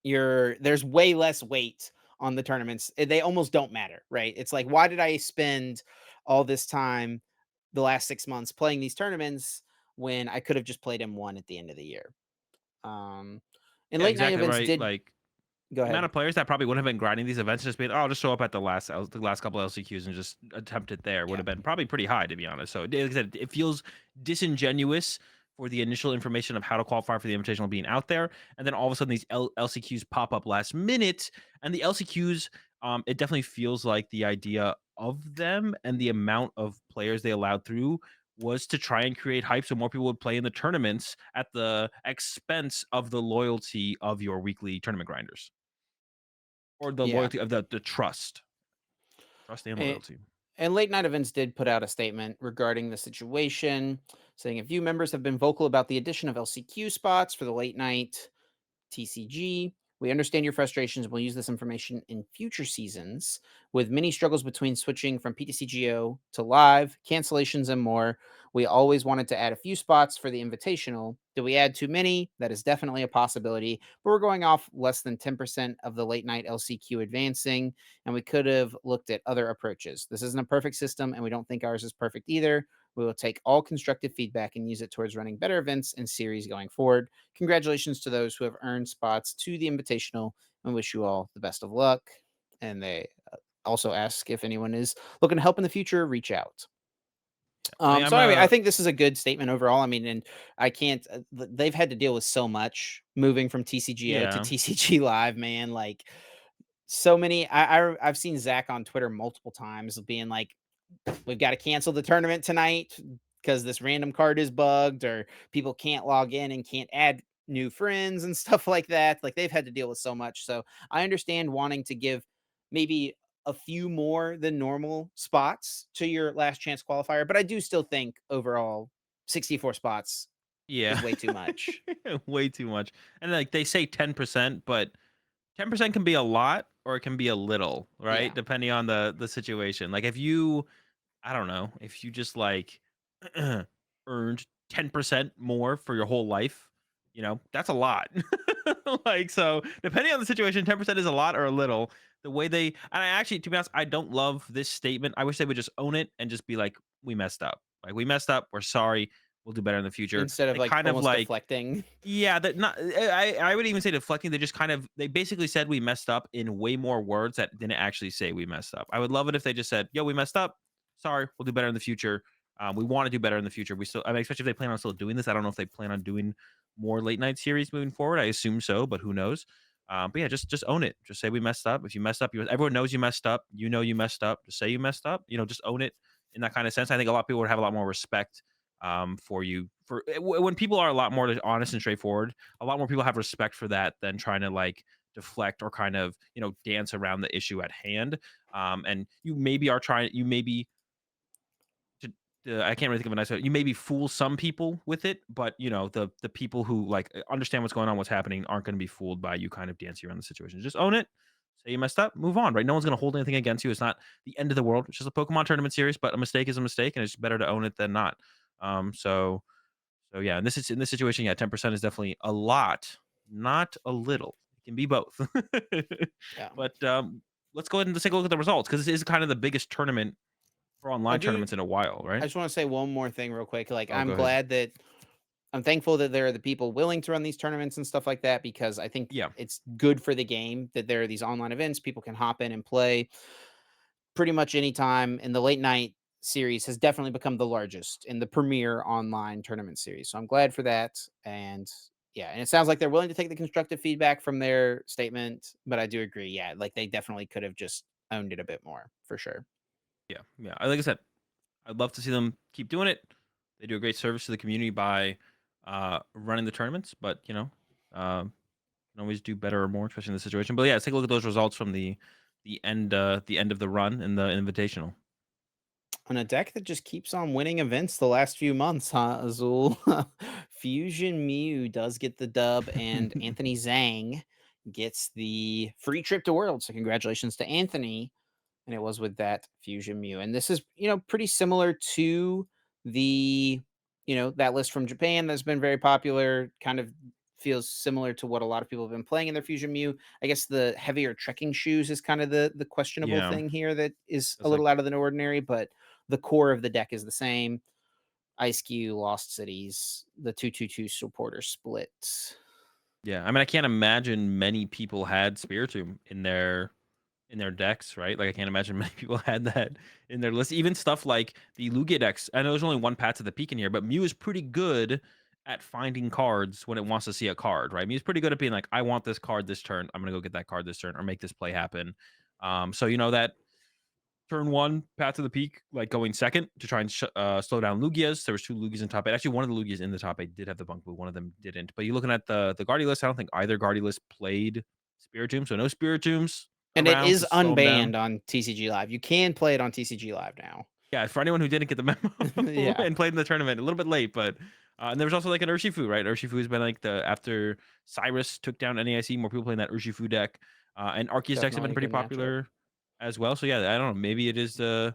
there's way less weight on the tournaments. They almost don't matter, right? It's like, why did I spend all this time the last 6 months playing these tournaments when I could have just played in one at the end of the year? Um, and Yeah, late night exactly events right. did Like go the amount ahead. of players that probably would have been grinding these events, just being, oh, I'll just show up at the last couple LCQs and just attempt it there, would Yeah. have been probably pretty high, to be honest. So, like I said, it feels disingenuous for the initial information of how to qualify for the invitational being out there, and then all of a sudden these LCQs pop up last minute, and the LCQs, it definitely feels like the idea of them and the amount of players they allowed through was to try and create hype so more people would play in the tournaments at the expense of the loyalty of your weekly tournament grinders. Or the Yeah. loyalty of the trust and And, loyalty. and late night events did put out a statement regarding the situation, saying a few members have been vocal about the addition of LCQ spots for the late night TCG. We understand your frustrations and we'll use this information in future seasons. With many struggles between switching from PTCGO to live, cancellations, and more, we always wanted to add a few spots for the invitational. Did we add too many? That is definitely a possibility, but we're going off less than 10% of the late night LCQ advancing, and we could have looked at other approaches. This isn't a perfect system, and we don't think ours is perfect either. We will take all constructive feedback and use it towards running better events and series going forward. Congratulations to those who have earned spots to the Invitational and wish you all the best of luck. And they also ask if anyone is looking to help in the future, reach out. I mean, I'm I a think this is a good statement overall. I mean, and I can't. They've had to deal with so much moving from TCGO to yeah. TCG Live, man. Like so many. I've seen Zach on Twitter multiple times being like, we've got to cancel the tournament tonight because this random card is bugged or people can't log in and can't add new friends and stuff like that. Like they've had to deal with so much. So I understand wanting to give maybe a few more than normal spots to your last chance qualifier, but I do still think overall 64 spots is Yeah. way too much. Way too much. And, like, they say 10%, but 10% can be a lot or it can be a little, right? Yeah. Depending on the situation. Like, if you I don't know, if you just, like, earned 10% more for your whole life, that's a lot. Like, so, depending on the situation, 10% is a lot or a little. The way they and I actually, to be honest, I don't love this statement. I wish they would just own it and just be like, "We messed up. Like, we messed up. We're sorry. We'll do better in the future." Instead of They like kind of, almost like deflecting. yeah, that not I would even say deflecting, they just kind of they basically said we messed up in way more words that didn't actually say we messed up. I would love it if they just said, "Yo, we messed up. Sorry, we'll do better in the future. We want to do better in the future." I mean, especially if they plan on still doing this. I don't know if they plan on doing more late night series moving forward. I assume so, but who knows? But yeah, just own it. Just say we messed up. If you messed up, everyone knows you messed up. You know you messed up. Just say you messed up. Just own it in that kind of sense. I think a lot of people would have a lot more respect for you when people are a lot more honest and straightforward. A lot more people have respect for that than trying to like deflect or kind of dance around the issue at hand. And you maybe to I can't really think of a nice way. You maybe fool some people with it, but the people who like understand what's going on, what's happening, aren't going to be fooled by you kind of dancing around the situation. Just own it. Say you messed up, move on, right? No one's going to hold anything against you. It's not the end of the world. It's just a Pokemon tournament series, but a mistake is a mistake, and it's better to own it than not. So yeah, in this situation, yeah, 10% is definitely a lot, not a little. It can be both. Yeah. But let's go ahead and just take a look at the results because this is kind of the biggest tournament for I online do tournaments in a while, I right? just want to say one more thing real quick. Like Oh, I'm go ahead. glad that I'm thankful that there are the people willing to run these tournaments and stuff like that because I think Yeah. it's good for the game that there are these online events. People can hop in and play pretty much anytime. And the late night series has definitely become the largest in the premier online tournament series. So I'm glad for that. And yeah, and it sounds like they're willing to take the constructive feedback from their statement. But I do agree. Yeah, like they definitely could have just owned it a bit more for sure. Yeah. Yeah. Like I said, I'd love to see them keep doing it. They do a great service to the community by running the tournaments, but can always do better or more, especially in this situation. But yeah, let's take a look at those results from the end of the run in the invitational. On a deck that just keeps on winning events the last few months, huh, Azul? Fusion Mew does get the dub, and Anthony Zhang gets the free trip to World. So congratulations to Anthony. And it was with that Fusion Mew. And this is, pretty similar to the, that list from Japan that's been very popular, kind of feels similar to what a lot of people have been playing in their Fusion Mew. I guess the heavier trekking shoes is kind of the questionable Yeah, thing here that is a it's like little out of the ordinary, but the core of the deck is the same. Ice Cube, Lost Cities, the 222 supporter split. yeah. I mean, I can't imagine many people had Spiritomb in their decks, right? Like I can't imagine many people had that in their list. Even stuff like the Lugia decks. I know there's only one Path to the Peak in here, but Mew is pretty good at finding cards when it wants to see a card, right? Mew's pretty good at being like, I want this card this turn. I'm gonna go get that card this turn or make this play happen. So that turn one, Path to the Peak, like going second to try and slow down Lugias. There was two Lugias in top eight. Actually, one of the Lugias in the top eight did have the bunk boo. One of them didn't. But you're looking at the Guardy list. I don't think either Guardy list played Spiritomb, so no Spiritombs And it around is to slow them down. unbanned on TCG Live. You can play it on TCG Live now. Yeah, for anyone who didn't get the memo Yeah, and played in the tournament a little bit late, but and there was also like an Urshifu, right? Urshifu has been like the after Cyrus took down NAIC, more people playing that Urshifu deck, and Arceus decks have definitely been a pretty good matchup. popular as well. So yeah, I don't know, maybe it is and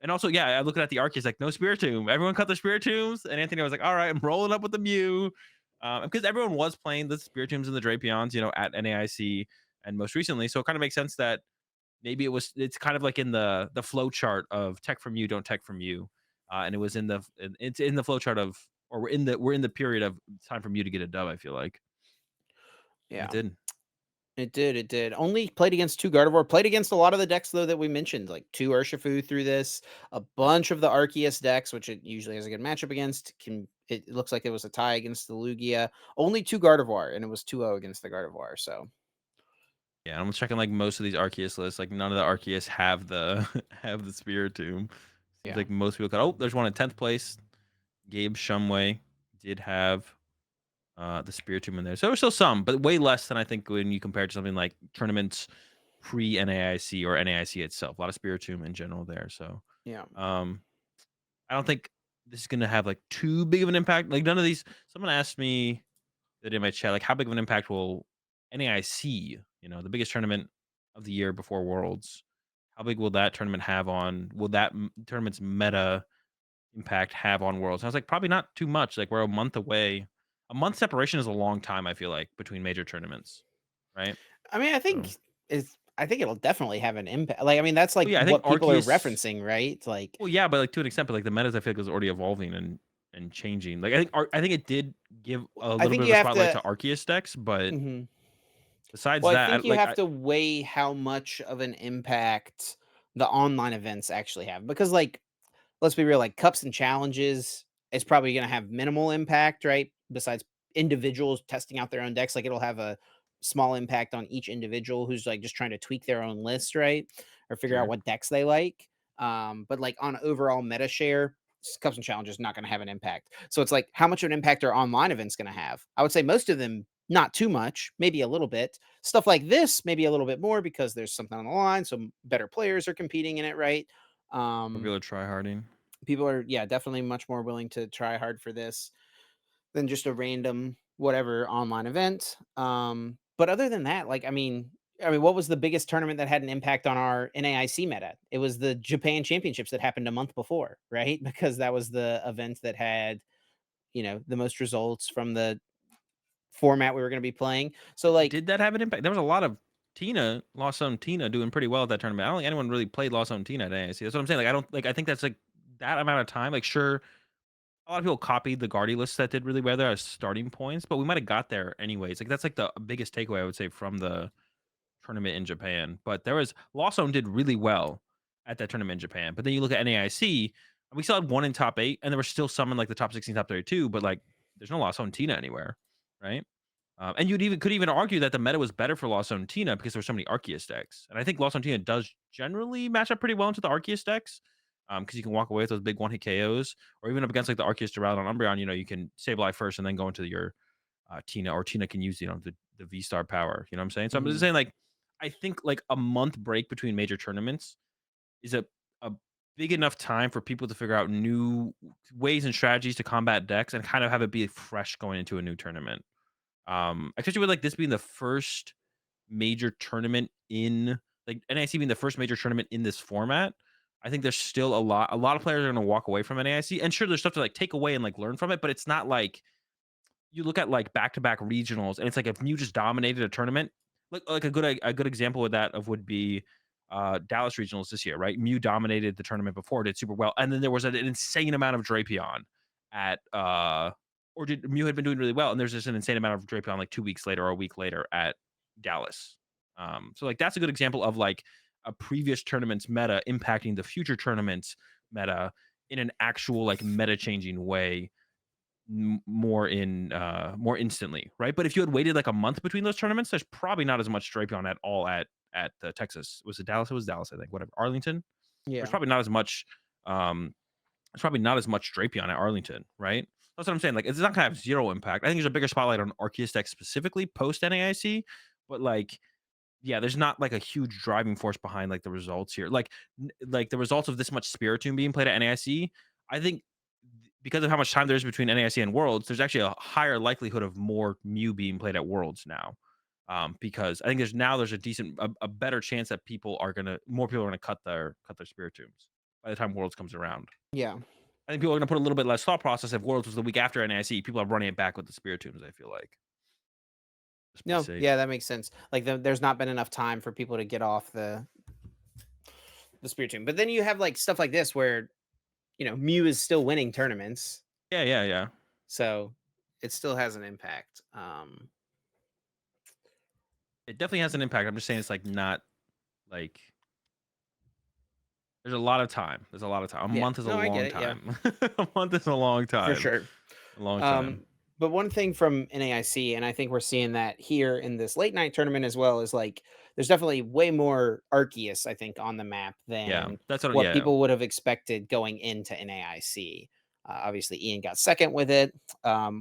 also yeah, I look at the Arceus like no Spiritomb. Everyone cut their Spiritombs, and Anthony was like, all right, I'm rolling up with the Mew, because everyone was playing the Spiritombs and the Drapions, at NAIC and most recently, so it kind of makes sense that maybe it's kind of like in the flow chart of tech from you, don't tech from you. And it was it's in the flow chart of or we're in the period of time for you to get a dub, I feel like. And it Yeah. did. It did, it did. Only played against 2 Gardevoir, played against a lot of the decks, though, that we mentioned, like 2 Urshifu through this, a bunch of the Arceus decks, which it usually has a good matchup against, it looks like it was a tie against the Lugia. Only 2 Gardevoir, and it was 2-0 against the Gardevoir, so Yeah, I'm checking like most of these Arceus lists. Like none of the Arceus have the have the Spiritomb. Seems yeah. like most people got. Oh, there's one in 10th place. Gabe Shumway did have the Spiritomb in there. So there was still some, but way less than I think when you compare to something like tournaments pre NAIC or NAIC itself. A lot of Spiritomb in general there. So Yeah. um I don't think this is gonna have like too big of an impact. Like none of these. Someone asked me that in my chat, like how big of an impact will NAIC, the biggest tournament of the year before Worlds, how big will that tournament have on? Will that tournament's meta impact have on Worlds? And I was like, probably not too much. Like we're a month away. A month separation is a long time. I feel like between major tournaments, right? I mean, So, I think it'll definitely have an impact. Like, I mean, that's well, like yeah, I think what people are Arceus. referencing, right? Like, Well, yeah, but like to an extent, but like the metas, I feel like is already evolving and changing. Like I think it did give a I little think bit of you a have spotlight to. to Arceus decks, but Mhm. besides Well, I that, think you like have to weigh how much of an impact the online events actually have because, like, let's be real, like cups and challenges is probably going to have minimal impact, right? Besides individuals testing out their own decks, like it'll have a small impact on each individual who's like just trying to tweak their own list, right? Or figure out sure. what decks they like. But like on overall meta share, cups and challenges not going to have an impact. So it's like, how much of an impact are online events going to have? I would say most of them not too much, maybe a little bit. Stuff like this, maybe a little bit more because there's something on the line, so better players are competing in it, right? Um, Regular tryharding. People are, yeah, definitely much more willing to try hard for this than just a random whatever online event. But other than that, like I mean, what was the biggest tournament that had an impact on our NAIC meta? It was the Japan Championships that happened a month before, right? Because that was the event that had, the most results from the format we were going to be playing. So like Did that have an impact? There was a lot of Tina, Lost Zone Tina doing pretty well at that tournament. I don't think anyone really played Lost Zone Tina at AIC. That's what I'm saying. Like I don't like I think that's like that amount of time. Like sure, a lot of people copied the Guardy lists that did really well there as starting points, but we might have got there anyways. Like that's like the biggest takeaway I would say from the tournament in Japan. But there was Lost Zone did really well at that tournament in Japan. But then you look at NAIC, and we still had one in top 8, and there were still some in like the top 16, top 32, but like there's no Lost Zone Tina anywhere, right? And could even argue that the meta was better for Lost Zone Tina because there were so many Arceus decks. And I think Lost Zone Tina does generally match up pretty well into the Arceus decks. Because you can walk away with those big one hit KOs, or even up against like the Arceus Duraludon Umbreon, you can save life first and then go into your Tina, or Tina can use the V Star power. You know what I'm saying? So I'm just Mhm. saying like I think like a month break between major tournaments is a big enough time for people to figure out new ways and strategies to combat decks and kind of have it be fresh going into a new tournament. Especially with like this being the first major tournament in like NIC being the first major tournament in this format. I think there's still a lot of players are going to walk away from NAIC, and sure, there's stuff to like take away and like learn from it, but it's not like you look at like back-to-back regionals and it's like if you just dominated a tournament, like a good example of that would be Dallas regionals this year, right? Mew dominated the tournament before, did super well, and then there was an insane amount of Drapion at or did Mew had been doing really well, and there's just an insane amount of Drapion like 2 weeks later or a week later at Dallas. So like that's a good example of like a previous tournament's meta impacting the future tournament's meta in an actual like meta changing way more instantly, right? But if you had waited like a month between those tournaments, there's probably not as much Drapion at all at Texas. Was it Dallas? It was Dallas, I think. Whatever. Arlington. There's Yeah. probably not as much. Um, there's probably not as much Drapion at Arlington, right? That's what I'm saying. Like, it's not gonna have zero impact. I think there's a bigger spotlight on Arceus deck specifically post NAIC, but like, yeah, there's not like a huge driving force behind like the results here. Like the results of this much Spiritomb being played at NAIC. I think because of how much time there is between NAIC and Worlds, there's actually a higher likelihood of more Mew being played at Worlds now. Because I think there's a better chance that more people are gonna cut their Spiritombs by the time Worlds comes around. Yeah. I think people are gonna put a little bit less thought process if Worlds was the week after NAIC. People are running it back with the Spiritombs. I feel like just be No, safe. yeah, that makes sense. Like there's not been enough time for people to get off the Spirit Tomb. But then you have like stuff like this where, Mew is still winning tournaments. Yeah, yeah, yeah. So it still has an impact. It definitely has an impact. I'm just saying it's like not like there's a lot of time. There's a lot of time. A Yeah. month is a No, I get long it. Yeah, time. A month is a long for time. sure. A long time. Um, but one thing from NAIC, and I think we're seeing that here in this late night tournament as well, is like there's definitely way more Arceus, I think, on the map Yeah, than that's what. what Yeah, people would have expected going into NAIC. Obviously, Ian got second with it.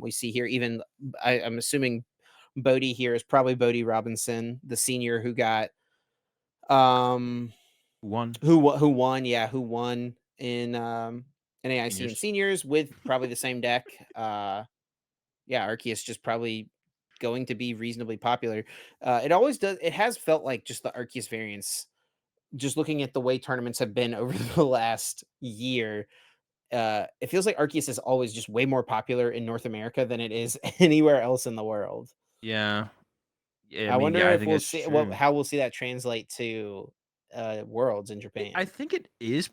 We see here, even I'm assuming Bodie here is probably Bodie Robinson, the senior who got um one who won, yeah, who won in NAIC and seniors. seniors with probably the same deck. Yeah, Arceus just probably going to be reasonably popular. It always does. It has felt like just the Arceus variants. Just looking at the way tournaments have been over the last year, it feels like Arceus is always just way more popular in North America than it is anywhere else in the world. Yeah, yeah. I I mean, wonder yeah, I if think we'll it's see true. how we'll see that translate to worlds in I Japan. think it is.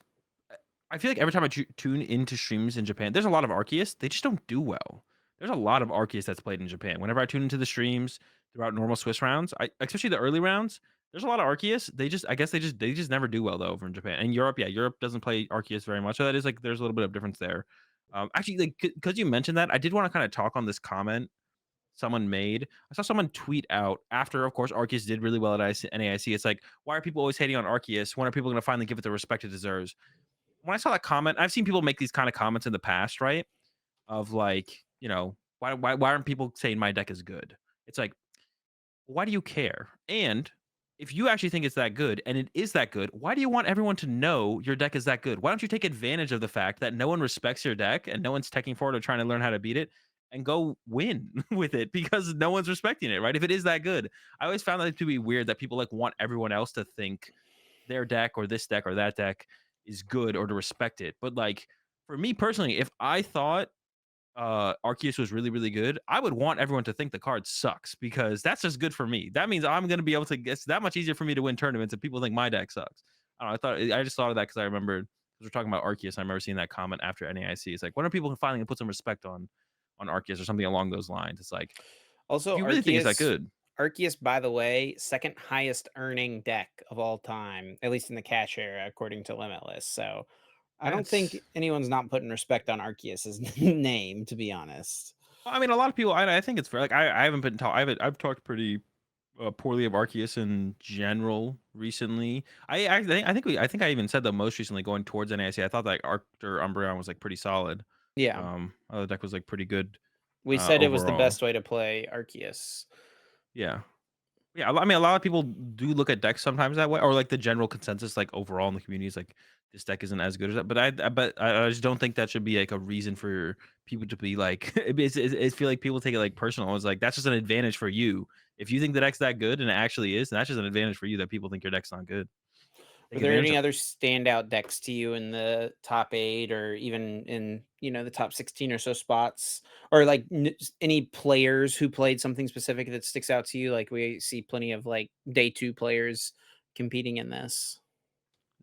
I feel like every time I tune into streams in Japan, there's a lot of Arceus. They just don't do well. There's a lot of Arceus that's played in Japan. Whenever I tune into the streams throughout normal Swiss rounds, especially the early rounds, there's a lot of Arceus. I guess they just never do well though over in Japan. And Europe, yeah, Europe doesn't play Arceus very much. So that is like there's a little bit of difference there. Actually, like because you mentioned that, I did want to kind of talk on this comment someone made. I saw someone tweet out after, of course, Arceus did really well at NAIC. It's like, why are people always hating on Arceus? When are people going to finally give it the respect it deserves? When I saw that comment, I've seen people make these kind of comments in the past, right? Of like, why aren't people saying my deck is good? It's like, why do you care? And if you actually think it's that good and it is that good, why do you want everyone to know your deck is that good? Why don't you take advantage of the fact that no one respects your deck and no one's teching for it or trying to learn how to beat it and go win with it because no one's respecting it, right? If it is that good. I always found that to be weird that people like want everyone else to think their deck or this deck or that deck is good or to respect it. But like for me personally, if I thought Arceus was really, really good, I would want everyone to think the card sucks because that's just good for me. That means I'm going to be able to. It's that much easier for me to win tournaments if people think my deck sucks. I don't know. I just thought of that because I remembered We're talking about Arceus. I remember seeing that comment after NAIC. It's like, when are people finally gonna put some respect on Arceus or something along those lines? It's like, if Also, you really think it's that good, Arceus, by the way, second highest earning deck of all time, at least in the cash era, according to Limitless. So I don't think that's. anyone's not putting respect on Arceus's name, to be honest. I mean, a lot of people. I think it's fair. Like, I haven't been taught. I've talked pretty poorly of Arceus in general recently. I think I even said that most recently going towards NAIC. I thought like Arctur Umbreon was like pretty solid. Yeah, The deck was like pretty good we said it was the overall. best way to play Arceus. Yeah. Yeah, I mean, a lot of people do look at decks sometimes that way, or like the general consensus, like overall in the community is like this deck isn't as good as that. But I just don't think that should be like a reason for people to be like. I feel like people take it like personal. It's like that's just an advantage for you. If you think the deck's that good and it actually is, then that's just an advantage for you that people think your deck's not good. Were Take there advantage any of other it. standout decks to you in the top 8 or even in, the top 16 or so spots? Or like any players who played something specific that sticks out to you? Like we see plenty of like day 2 players competing in this.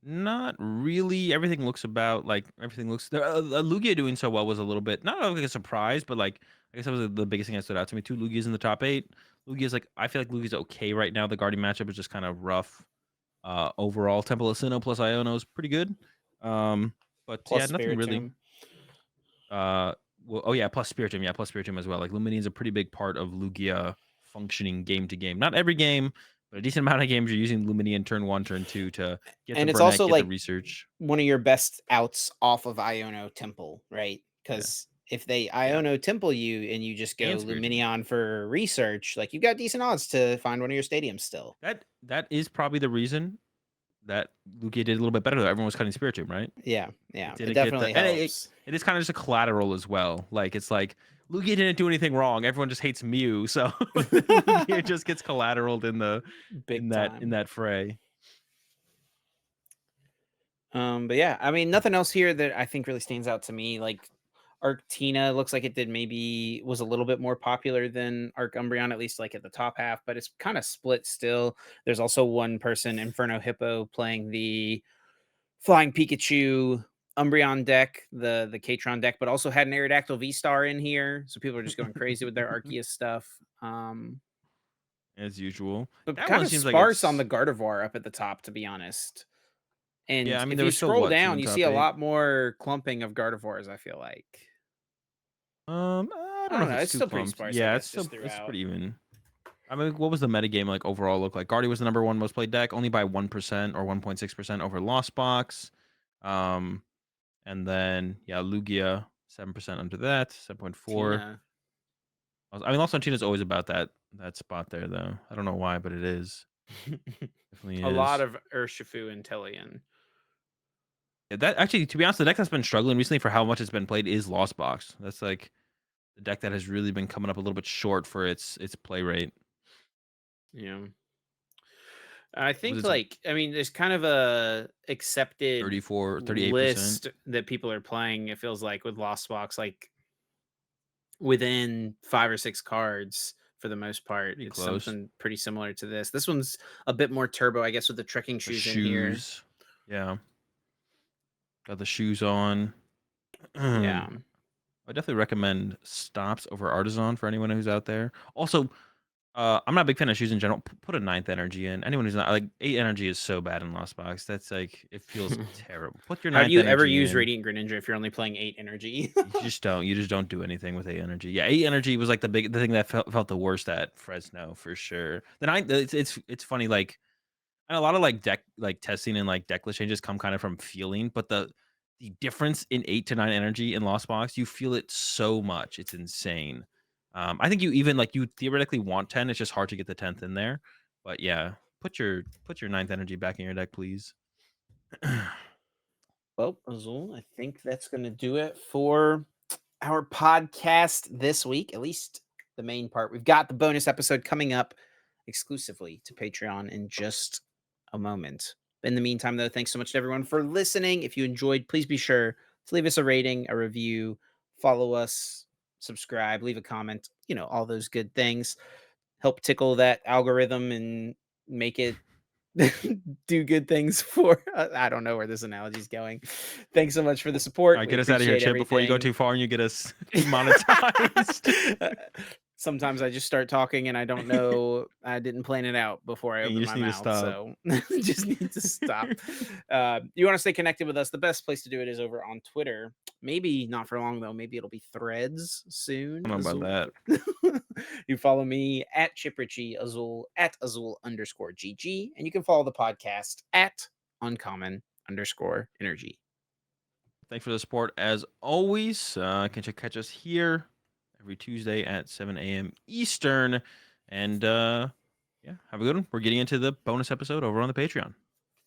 Not really. Everything looks. Lugia doing so well was a little bit not like a surprise, but like I guess that was the biggest thing that stood out to me too. Lugia's in the top 8. Lugia's like I feel like Lugia's okay right now. The Guardian matchup is just kind of rough. Overall, Temple of Sinnoh plus Iono is pretty good. Um, but Plus yeah, nothing really. Spiritomb. Uh, oh yeah, plus Spiritomb, yeah, plus Spiritomb as well. Like Luminine's a pretty big part of Lugia functioning game to game. Not every game, but a decent amount of games you're using Luminian turn 1, turn 2 to get the And it's Burnett, also get the like research. one of your best outs off of Iono Temple, right? Yeah, Because if they yeah, Iono Temple you and you just go and Spiritomb. Luminion for research, like you've got decent odds to find one of your stadiums still. That is probably the reason that Lugia did a little bit better though. Everyone was cutting Spiritomb, right? Yeah, It yeah, it didn't get definitely the and helps. it is kind of just a collateral as well. Like it's like Lugia didn't do anything wrong. Everyone just hates Mew, so Lugia just gets collateraled Big in time. that fray. But yeah, I mean, nothing else here that I think really stands out to me. Like Arctina looks like it did maybe was a little bit more popular than Arc Umbreon, at least like at the top half, but it's kind of split still. There's also one person, Inferno Hippo, playing the Flying Pikachu Umbreon deck, the Katron deck, but also had an Aerodactyl V Star in here. So people are just going crazy with their Arceus stuff. As usual. But That kind one of seems like sparse on the it's Gardevoir up at the top, to be honest. yeah, And I mean if there you was still scroll what, 2 down, in you see top a 8. lot more clumping of Gardevoirs, I feel like. I I don't know don't if know. it's It's too still pretty clumped. sparse, I Yeah, guess, just it's throughout. pretty even. I mean, what was the metagame like overall look like? Guardy was the number 1 most played deck, only by 1% or 1.6% over Lost Box. Um, and then yeah, Lugia 7% under that, 7.4. Tina. I mean, Lost Argentina is always about that spot there though. I don't know why, but it is. Definitely A lot is. of Urshifu and Tellian. Yeah, that actually, to be honest, the deck that's been struggling recently for how much it's been played is Lost Box. That's like the deck that has really been coming up a little bit short for its play rate. Yeah. I What think was it, like I mean there's kind of a accepted 34, 38%? list that people are playing, it feels like with Lost Box, like within 5 or 6 cards for the most part. Pretty It's close. something pretty similar to this. This one's a bit more turbo, I guess, with the trekking The shoes in here. shoes. Yeah. Got the shoes on. Yeah. I definitely recommend stops over artisan for anyone who's out there. Also, I'm not a big fan of shoes in general. Put a ninth energy in. Anyone who's not like 8 energy is so bad in Lost Box. That's like it feels terrible. Put your How do ninth you ever energy use in. Radiant Greninja if you're only playing 8 energy? You just don't. You just don't do anything with 8 energy. Yeah, 8 energy was like the thing that felt the worst at Fresno for sure. The nine. It's funny like and a lot of like deck like testing and like deck list changes come kind of from feeling, but the difference in 8 to 9 energy in Lost Box, you feel it so much. It's insane. I think you even like you theoretically want 10. It's just hard to get the 10th in there. But yeah, put your ninth energy back in your deck, please. Well, Azul, I think that's going to do it for our podcast this week, at least the main part. We've got the bonus episode coming up exclusively to Patreon in just a moment. In the meantime, though, thanks so much to everyone for listening. If you enjoyed, please be sure to leave us a rating, a review, follow us, subscribe, leave a comment, all those good things. Help tickle that algorithm and make it do good things for I don't know where this analogy is going. Thanks so much for the All support. right, We get us out of here, appreciate Chip, before you go everything. too far and you get us demonetized. Uh, Sometimes I just start talking and I don't know. I didn't plan it out before I And you open just my need to mouth, stop. so just need to stop. You want to stay connected with us? The best place to do it is over on Twitter. Maybe not for long though. Maybe it'll be Threads soon. I don't know about Azul. that. You follow me at Chip Ritchie, Azul at Azul_GG, and you can follow the podcast at Uncommon_Energy. Thanks for the support as always. Catch us here every Tuesday at 7 a.m. Eastern. And yeah, have a good one. We're getting into the bonus episode over on the Patreon.